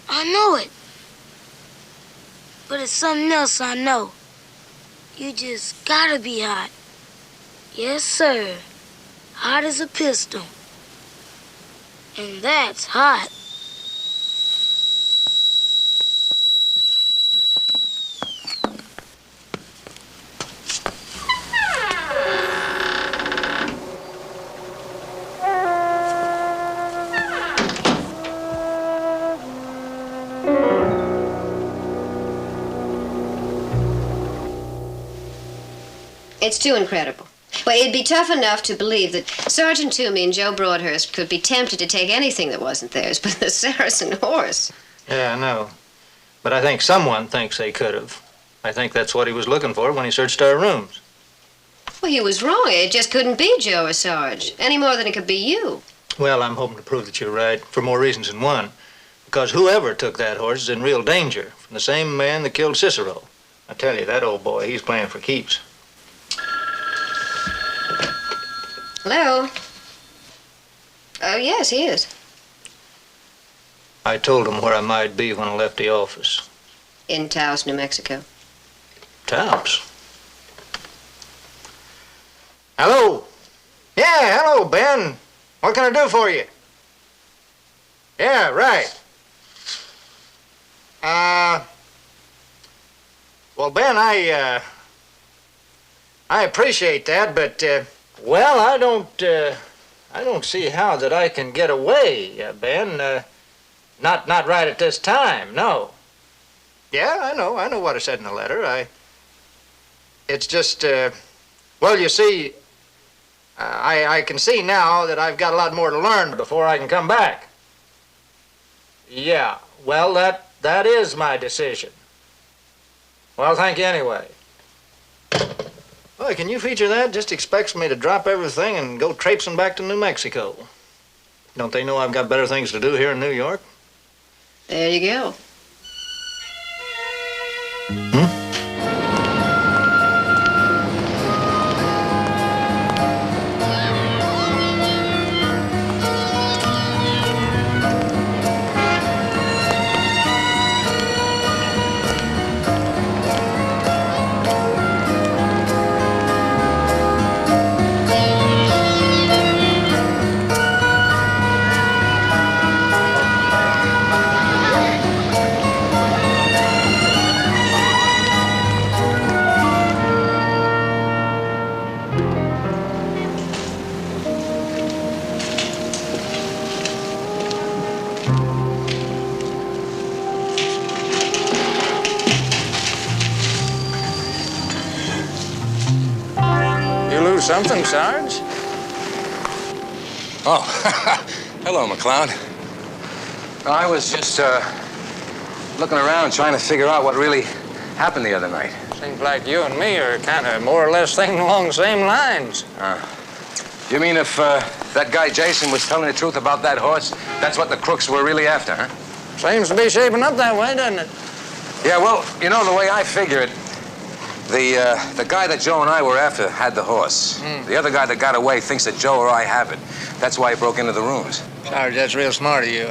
I know it. But it's something else I know. You just gotta be hot. Yes, sir. Hot as a pistol. And that's hot. It's too incredible. Well, it'd be tough enough to believe that Sergeant Toomey and Joe Broadhurst could be tempted to take anything that wasn't theirs, but the Saracen horse. Yeah, I know. But I think someone thinks they could have. I think that's what he was looking for when he searched our rooms. Well, he was wrong. It just couldn't be Joe or Sarge, any more than it could be you. Well, I'm hoping to prove that you're right, for more reasons than one. Because whoever took that horse is in real danger from the same man that killed Cicero. I tell you, that old boy, he's playing for keeps. Hello? Oh, yes, he is. I told him where I might be when I left the office. In Taos, New Mexico. Taos? Hello? Yeah, hello, Ben. What can I do for you? Yeah, right. Well, Ben, I appreciate that, but, well, I don't see how that I can get away, Ben. Not right at this time, no. Yeah, I know what I said in the letter. It's just, well, you see, I can see now that I've got a lot more to learn before I can come back. Yeah, well, that is my decision. Well, thank you anyway. Boy, can you feature that? Just expects me to drop everything and go traipsing back to New Mexico. Don't they know I've got better things to do here in New York? There you go. Something, Sarge? Oh, hello, McLeod. I was just looking around trying to figure out what really happened the other night. Seems like you and me are kind of more or less thinking along the same lines. You mean if that guy Jason was telling the truth about that horse, that's what the crooks were really after, huh? Seems to be shaping up that way, doesn't it? Yeah, well, you know, the way I figure it, the guy that Joe and I were after had the horse. The other guy that got away thinks that Joe or I have it. That's why he broke into the rooms. Sarge, that's real smart of you.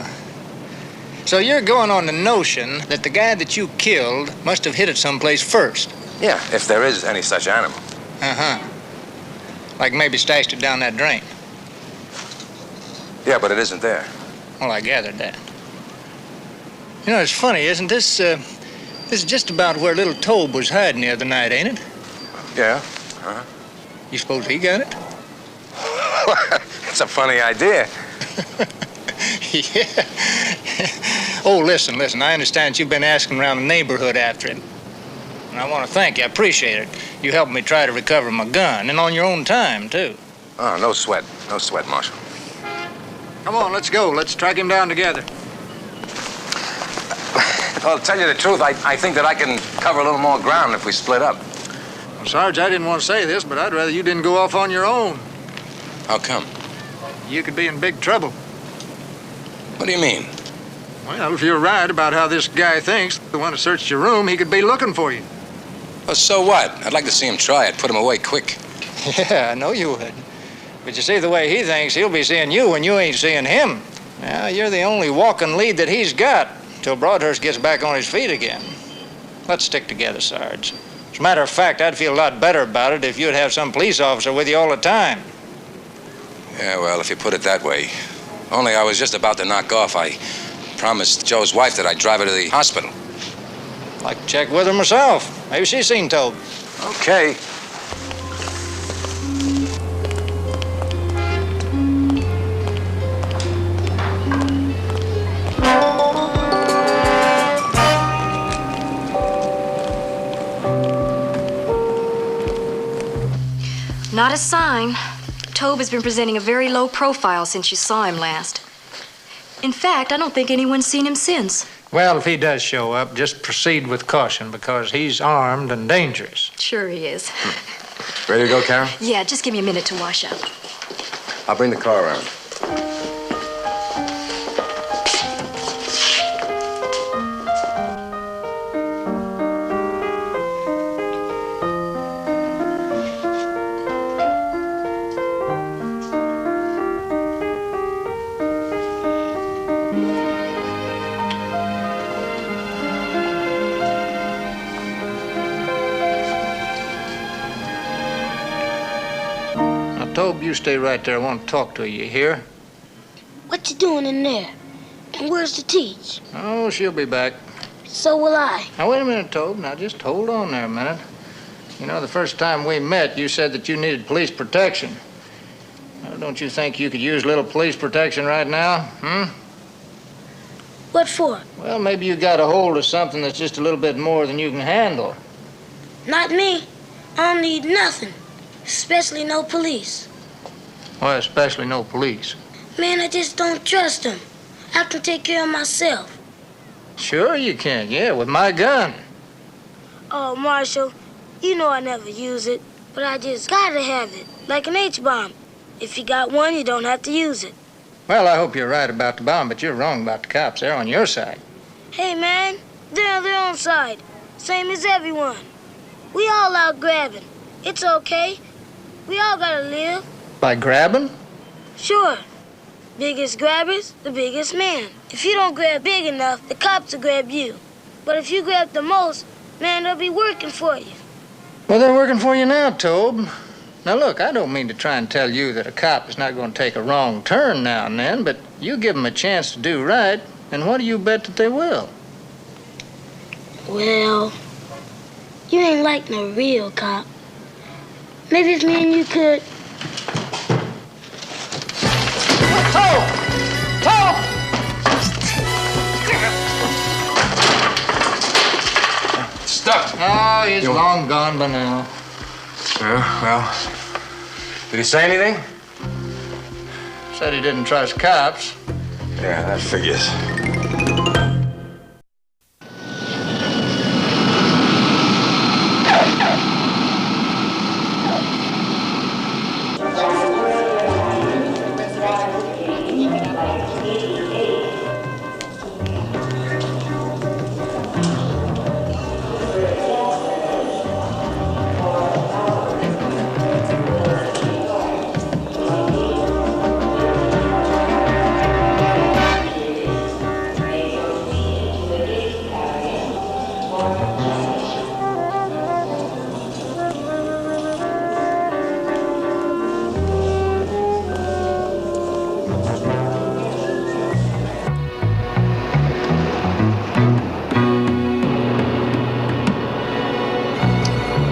So you're going on the notion that the guy that you killed must have hit it someplace first? Yeah, if there is any such animal. Uh-huh. Like maybe stashed it down that drain. Yeah, but it isn't there. Well, I gathered that. You know, it's funny, isn't this? This is just about where little Tobe was hiding the other night, ain't it? Yeah? You suppose he got it? It's a funny idea. Yeah. Oh, listen. I understand you've been asking around the neighborhood after him. And I want to thank you. I appreciate it. You helped me try to recover my gun, and on your own time, too. Oh, no sweat, Marshal. Come on, let's go. Let's track him down together. Well, to tell you the truth, I think that I can cover a little more ground if we split up. Well, Sarge, I didn't want to say this, but I'd rather you didn't go off on your own. How come? You could be in big trouble. What do you mean? Well, if you're right about how this guy thinks, the one who searched your room, he could be looking for you. Well, so what? I'd like to see him try it, put him away quick. Yeah, I know you would. But you see, the way he thinks, he'll be seeing you when you ain't seeing him. Now, you're the only walking lead that he's got till Broadhurst gets back on his feet again. Let's stick together, Sarge. As a matter of fact, I'd feel a lot better about it if you'd have some police officer with you all the time. Yeah, well, if you put it that way. Only I was just about to knock off. I promised Joe's wife that I'd drive her to the hospital. I'd like to check with her myself. Maybe she's seen Tobe. Okay. Not a sign. Tobe has been presenting a very low profile since you saw him last. In fact, I don't think anyone's seen him since. Well, if he does show up, just proceed with caution because he's armed and dangerous. Sure he is. Ready to go, Karen? Yeah, just give me a minute to wash up. I'll bring the car around. Tobe, you stay right there. I want to talk to you, you hear? What you doing in there? And where's the teach? Oh, she'll be back. So will I. Now, wait a minute, Tobe. Now, just hold on there a minute. You know, the first time we met, you said that you needed police protection. Now, don't you think you could use a little police protection right now, What for? Well, maybe you got a hold of something that's just a little bit more than you can handle. Not me. I don't need nothing. Especially no police. Well, especially no police. Man, I just don't trust them. I can take care of myself. Sure you can, yeah, with my gun. Oh, Marshal, you know I never use it, but I just gotta have it, like an H-bomb. If you got one, you don't have to use it. Well, I hope you're right about the bomb, but you're wrong about the cops. They're on your side. Hey, man, they're on their own side, same as everyone. We all out grabbing. It's okay. We all gotta live. By grabbing? Sure. Biggest grabbers, the biggest man. If you don't grab big enough, the cops will grab you. But if you grab the most, man, they'll be working for you. Well, they're working for you now, Tobe. Now, look, I don't mean to try and tell you that a cop is not going to take a wrong turn now and then, but you give them a chance to do right, and what do you bet that they will? Well, you ain't like no real cop. Maybe if me and you could... Tobe! Tobe! Stuck. Oh, he's long gone by now. Yeah, well, did he say anything? Said he didn't trust cops. Yeah, that figures.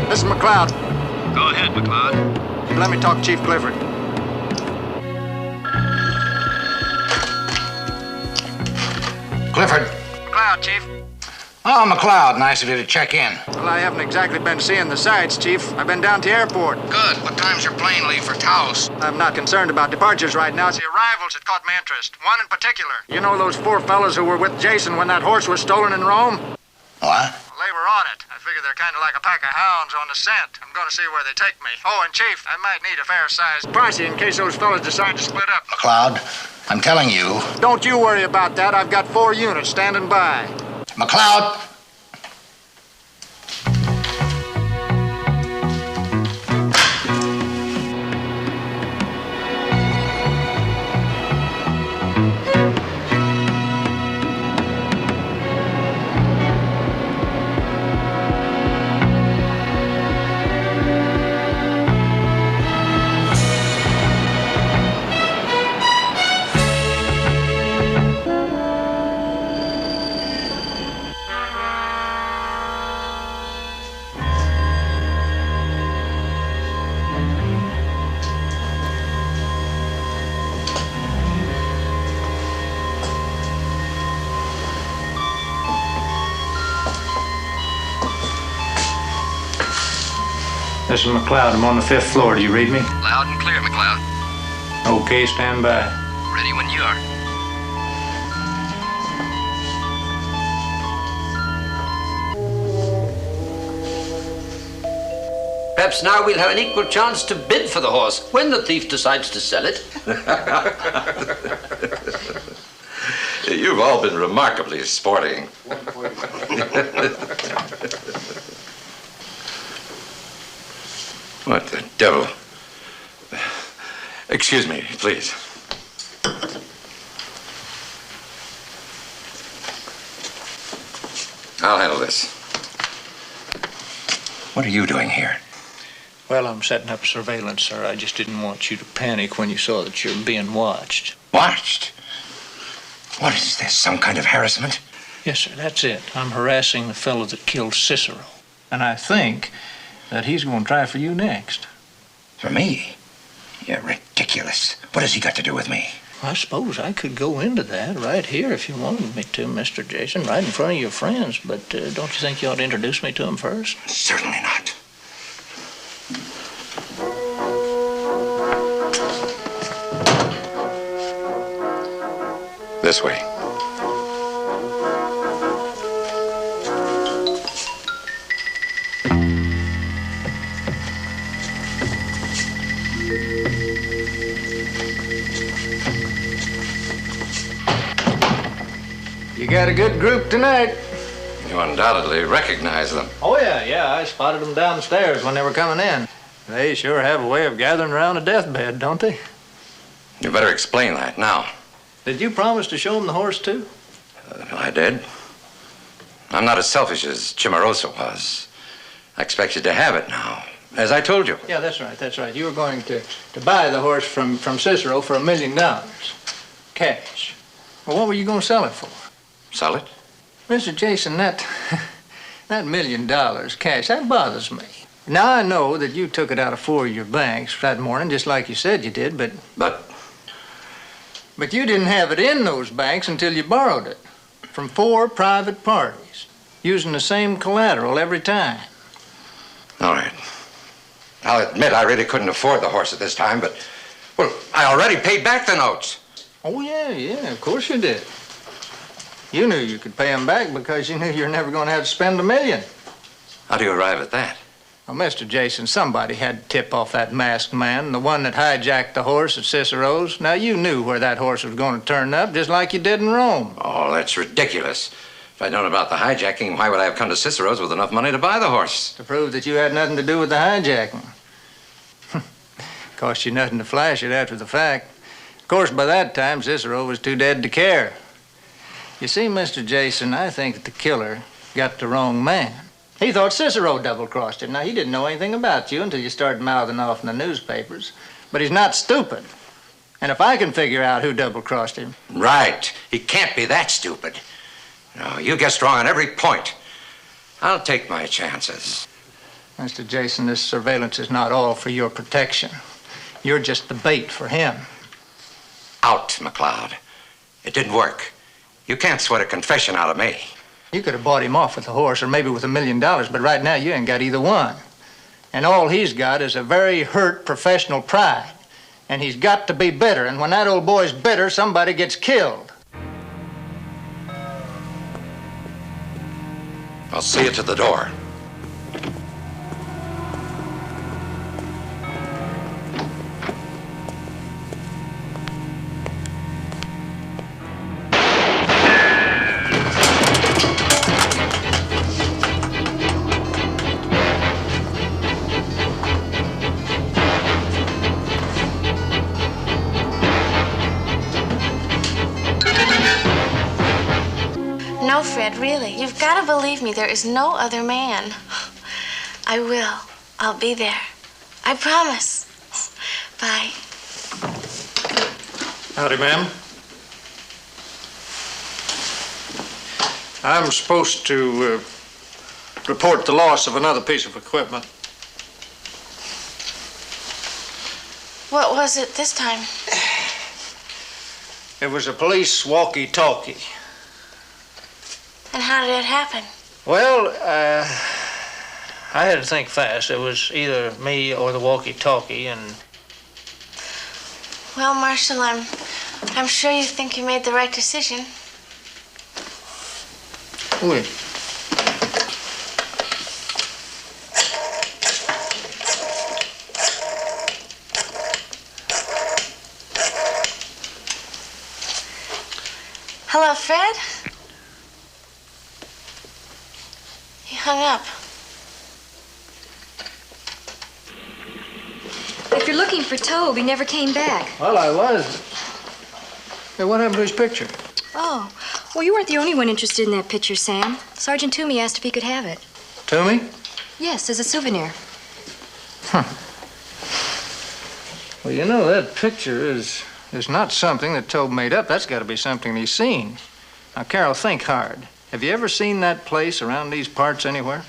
This is McLeod. Go ahead, McLeod. Let me talk to Chief Clifford. Clifford. McLeod, Chief. Oh, McLeod, nice of you to check in. Well, I haven't exactly been seeing the sights, Chief. I've been down to the airport. Good. What time's your plane leave for Taos? I'm not concerned about departures right now. It's the arrivals that caught my interest. One in particular. You know those 4 fellas who were with Jason when that horse was stolen in Rome? What? Well, they were on it. I figure they're kind of like a pack of hounds on the scent. I'm going to see where they take me. Oh, and Chief, I might need a fair-sized posse in case those fellas decide to split up. McLeod, I'm telling you. Don't you worry about that. I've got 4 units standing by. McLeod! This is McLeod. I'm on the 5th floor. Do you read me? Loud and clear, McLeod. Okay, stand by. Ready when you are. Perhaps now we'll have an equal chance to bid for the horse when the thief decides to sell it. You've all been remarkably sporting. What the devil? Excuse me, please. I'll handle this. What are you doing here? Well, I'm setting up surveillance, sir. I just didn't want you to panic when you saw that you're being watched. Watched? What is this, some kind of harassment? Yes, sir, that's it. I'm harassing the fellow that killed Cicero. And I think that he's going to try for you next. For me? You're ridiculous. What has he got to do with me? I suppose I could go into that right here if you wanted me to, Mr. Jason, right in front of your friends. But don't you think you ought to introduce me to them first? Certainly not. This way. You got a good group tonight. You undoubtedly recognize them. Oh, yeah. I spotted them downstairs when they were coming in. They sure have a way of gathering around a deathbed, don't they? You better explain that now. Did you promise to show them the horse, too? I did. I'm not as selfish as Chimarosa was. I expect you to have it now, as I told you. Yeah, that's right. You were going to buy the horse from Cicero for $1 million. Cash. Well, what were you going to sell it for? Sell it? Mr. Jason, that $1 million cash, that bothers me. Now, I know that you took it out of 4 of your banks that morning, just like you said you did, but... But you didn't have it in those banks until you borrowed it from 4 private parties, using the same collateral every time. All right. I'll admit I really couldn't afford the horse at this time, but, well, I already paid back the notes. Oh, yeah, of course you did. You knew you could pay them back because you knew you were never going to have to spend $1 million. How do you arrive at that? Well, Mr. Jason, somebody had to tip off that masked man, the one that hijacked the horse at Cicero's. Now, you knew where that horse was going to turn up, just like you did in Rome. Oh, that's ridiculous. If I'd known about the hijacking, why would I have come to Cicero's with enough money to buy the horse? To prove that you had nothing to do with the hijacking. Cost you nothing to flash it after the fact. Of course, by that time, Cicero was too dead to care. You see, Mr. Jason, I think that the killer got the wrong man. He thought Cicero double-crossed him. Now, he didn't know anything about you until you started mouthing off in the newspapers. But he's not stupid. And if I can figure out who double-crossed him... Right. He can't be that stupid. No, you guessed wrong on every point. I'll take my chances. Mr. Jason, this surveillance is not all for your protection. You're just the bait for him. Out, McLeod. It didn't work. You can't sweat a confession out of me. You could have bought him off with the horse or maybe with $1 million, but right now you ain't got either one. And all he's got is a very hurt professional pride. And he's got to be bitter, and when that old boy's bitter, somebody gets killed. I'll see you to the door. No, Fred, really. You've got to believe me. There is no other man. I will. I'll be there. I promise. Bye. Howdy, ma'am. I'm supposed to report the loss of another piece of equipment. What was it this time? It was a police walkie-talkie. And how did it happen? Well, I had to think fast. It was either me or the walkie-talkie, and... Well, Marshal, I'm sure you think you made the right decision. Oui. Hello, Fred? He hung up. If you're looking for Tobe, he never came back. Well, I was. Hey, what happened to his picture? Oh, well, you weren't the only one interested in that picture, Sam. Sergeant Toomey asked if he could have it. Toomey? Yes, as a souvenir. Huh. Well, you know, that picture is not something that Tobe made up. That's got to be something he's seen. Now, Carol, think hard. Have you ever seen that place around these parts anywhere?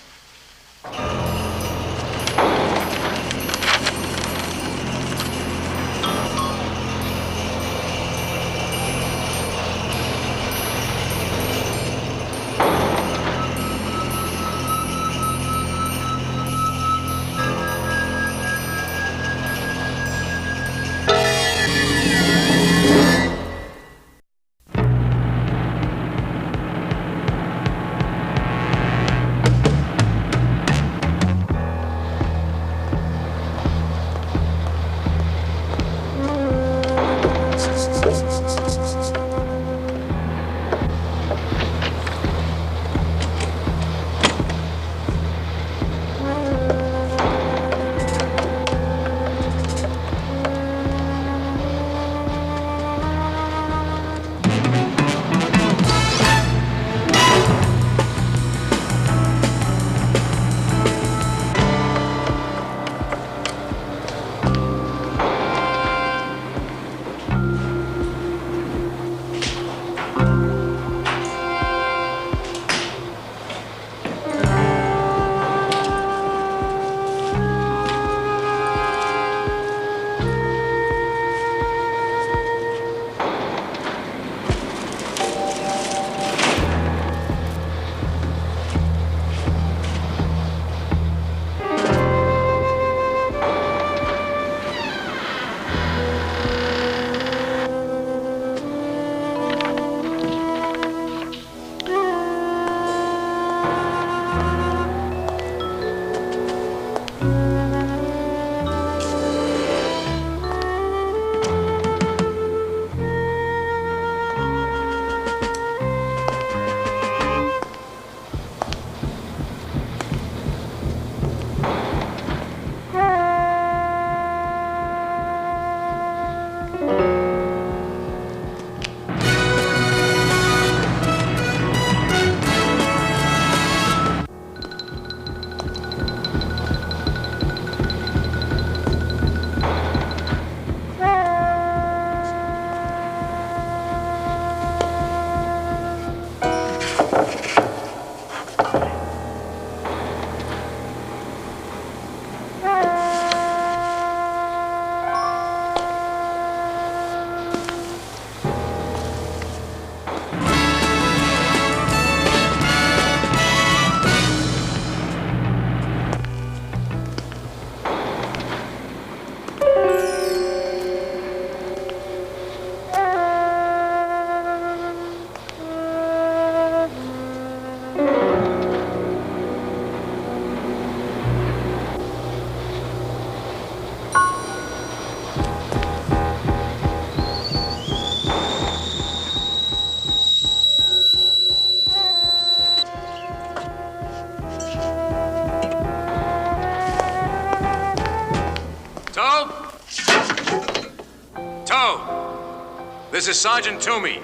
is Sergeant Toomey.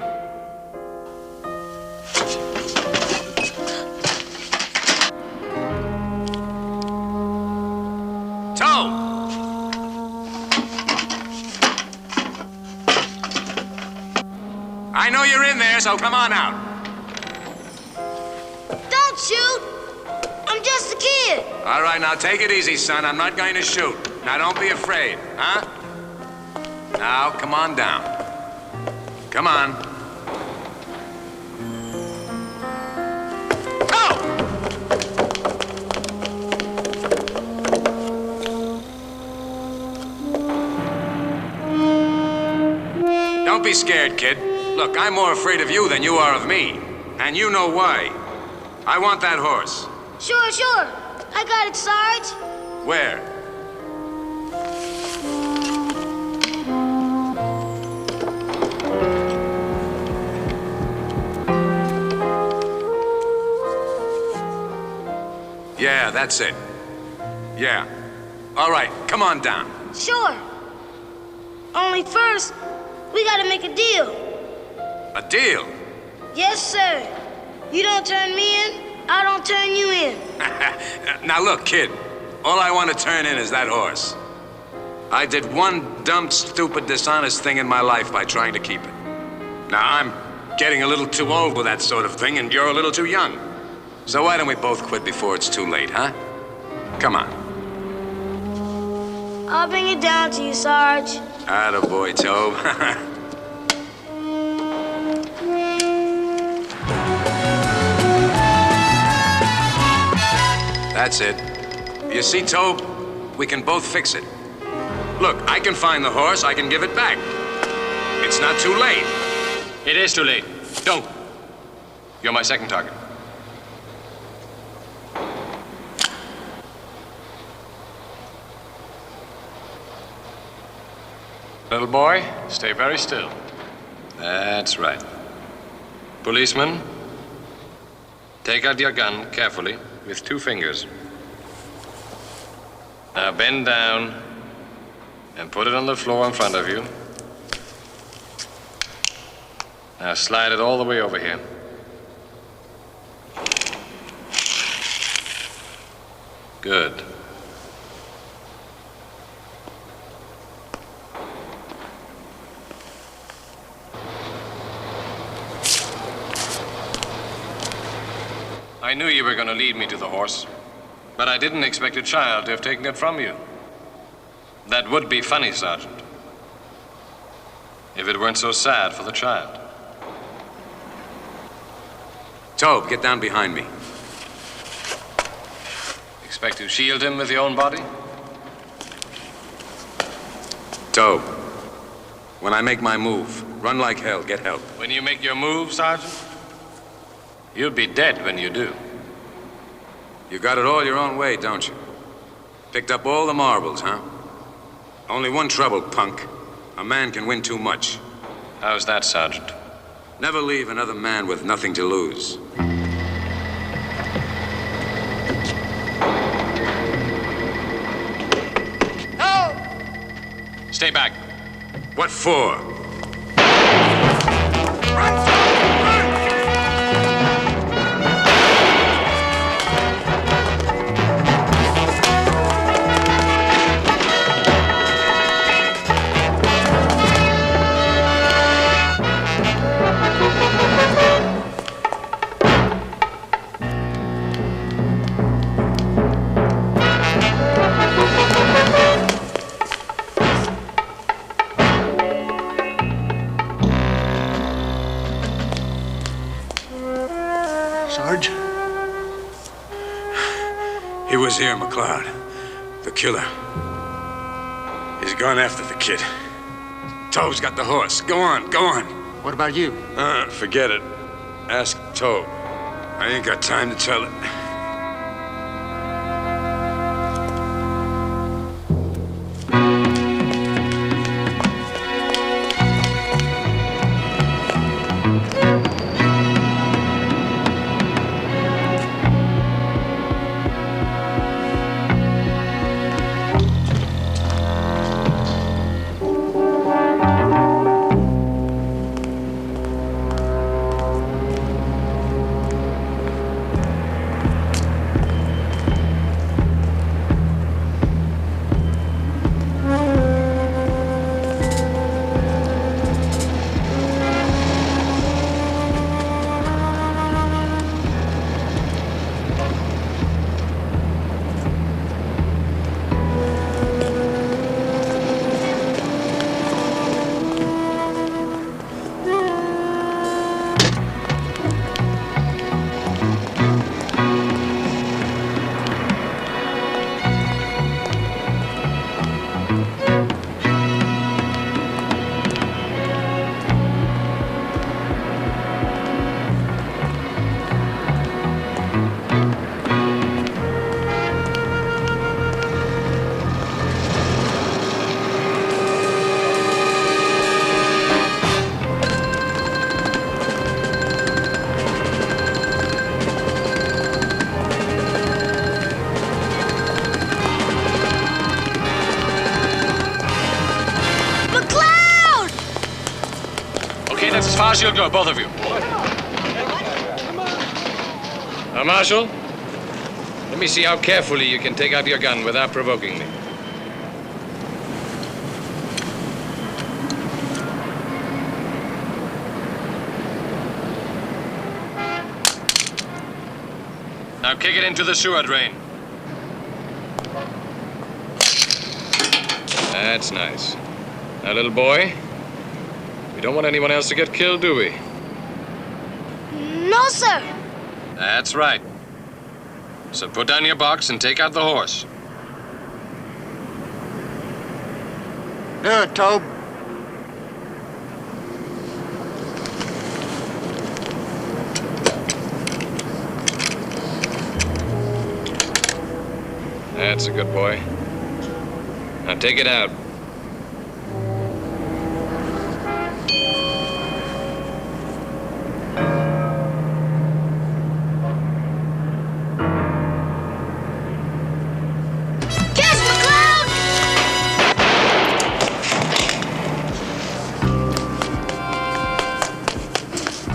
Toe! I know you're in there, so come on out. Don't shoot! I'm just a kid. All right, now take it easy, son. I'm not going to shoot. Now don't be afraid, huh? Now, come on down. Come on. Go! Don't be scared, kid. Look, I'm more afraid of you than you are of me. And you know why. I want that horse. Sure, sure. I got it, Sarge. Where? Yeah, that's it. Yeah. All right, come on down. Sure. Only first, we gotta make a deal. A deal? Yes, sir. You don't turn me in, I don't turn you in. Now look, kid. All I want to turn in is that horse. I did one dumb, stupid, dishonest thing in my life by trying to keep it. Now I'm getting a little too old with that sort of thing, and you're a little too young. So why don't we both quit before it's too late, huh? Come on. I'll bring it down to you, Sarge. Attaboy, Tobe. That's it. You see, Tobe, we can both fix it. Look, I can find the horse, I can give it back. It's not too late. It is too late. Don't. You're my second target. Little boy, stay very still. That's right. Policeman, take out your gun carefully with 2 fingers. Now bend down and put it on the floor in front of you. Now slide it all the way over here. Good. I knew you were going to lead me to the horse, but I didn't expect a child to have taken it from you. That would be funny, Sergeant, if it weren't so sad for the child. Tobe, get down behind me. Expect to shield him with your own body? Tobe, when I make my move, run like hell, get help. When you make your move, Sergeant, you'll be dead when you do. You got it all your own way, don't you? Picked up all the marbles, huh? Only one trouble, punk. A man can win too much. How's that, Sergeant? Never leave another man with nothing to lose. No! Stay back. What for? Sarge? He was here, McLeod. The killer. He's gone after the kid. Tobe's got the horse. Go on, go on. What about you? Forget it. Ask Tobe. I ain't got time to tell it. Pass your glove, both of you. Now, Marshal, let me see how carefully you can take out your gun without provoking me. Now kick it into the sewer drain. That's nice. Now, little boy, we don't want anyone else to get killed, do we? No, sir. That's right. So put down your box and take out the horse. Do it, Tobe. That's a good boy. Now take it out.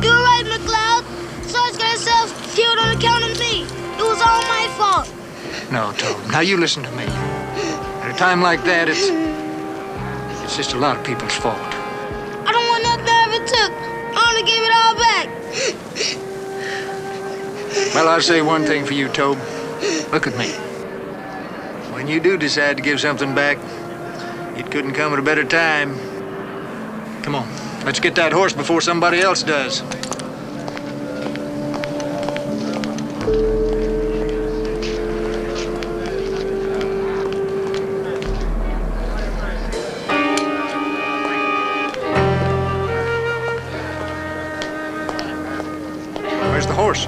You're right, McLeod. Sarge got himself killed on account of me. It was all my fault. No, Tobe. Now you listen to me. At a time like that, it's just a lot of people's fault. I don't want nothing I ever took. I want to give it all back. Well, I'll say one thing for you, Tobe. Look at me. When you do decide to give something back, it couldn't come at a better time. Come on, let's get that horse before somebody else does. Where's the horse?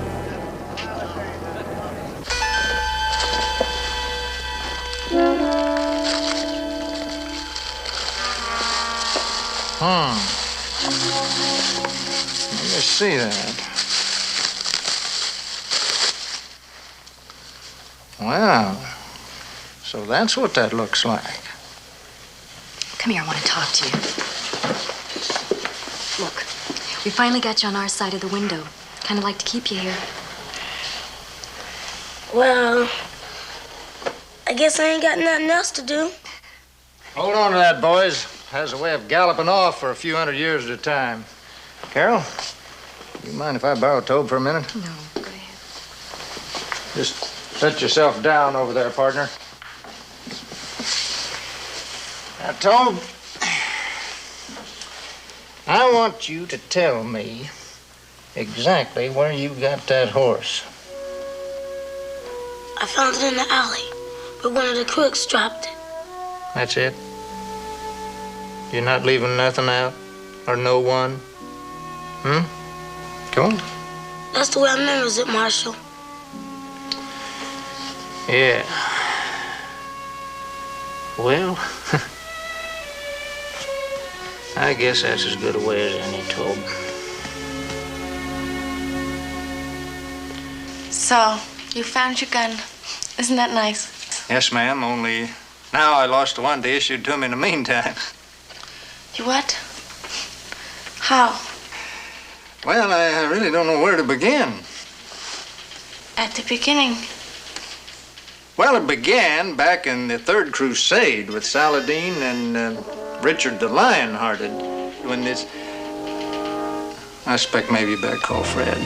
Let me see that. Wow. So that's what that looks like. Come here, I want to talk to you. Look, we finally got you on our side of the window. Kind of like to keep you here. Well, I guess I ain't got nothing else to do. Hold on to that, boys. Has a way of galloping off for a few hundred years at a time. Carol, you mind if I borrow Tobe for a minute? No, go ahead. Just set yourself down over there, partner. Now, Tobe, I want you to tell me exactly where you got that horse. I found it in the alley, but one of the crooks dropped it. That's it? You're not leaving nothing out? Or no one? Come on. That's the way I remembers it, Marshal. Yeah. Well, I guess that's as good a way as any, Tobe. So, you found your gun. Isn't that nice? Yes, ma'am, only now I lost the one they issued to me in the meantime. You what? How? Well, I really don't know where to begin. At the beginning. Well, it began back in the Third Crusade with Saladin and Richard the Lionhearted. When this... I expect maybe you better call Fred.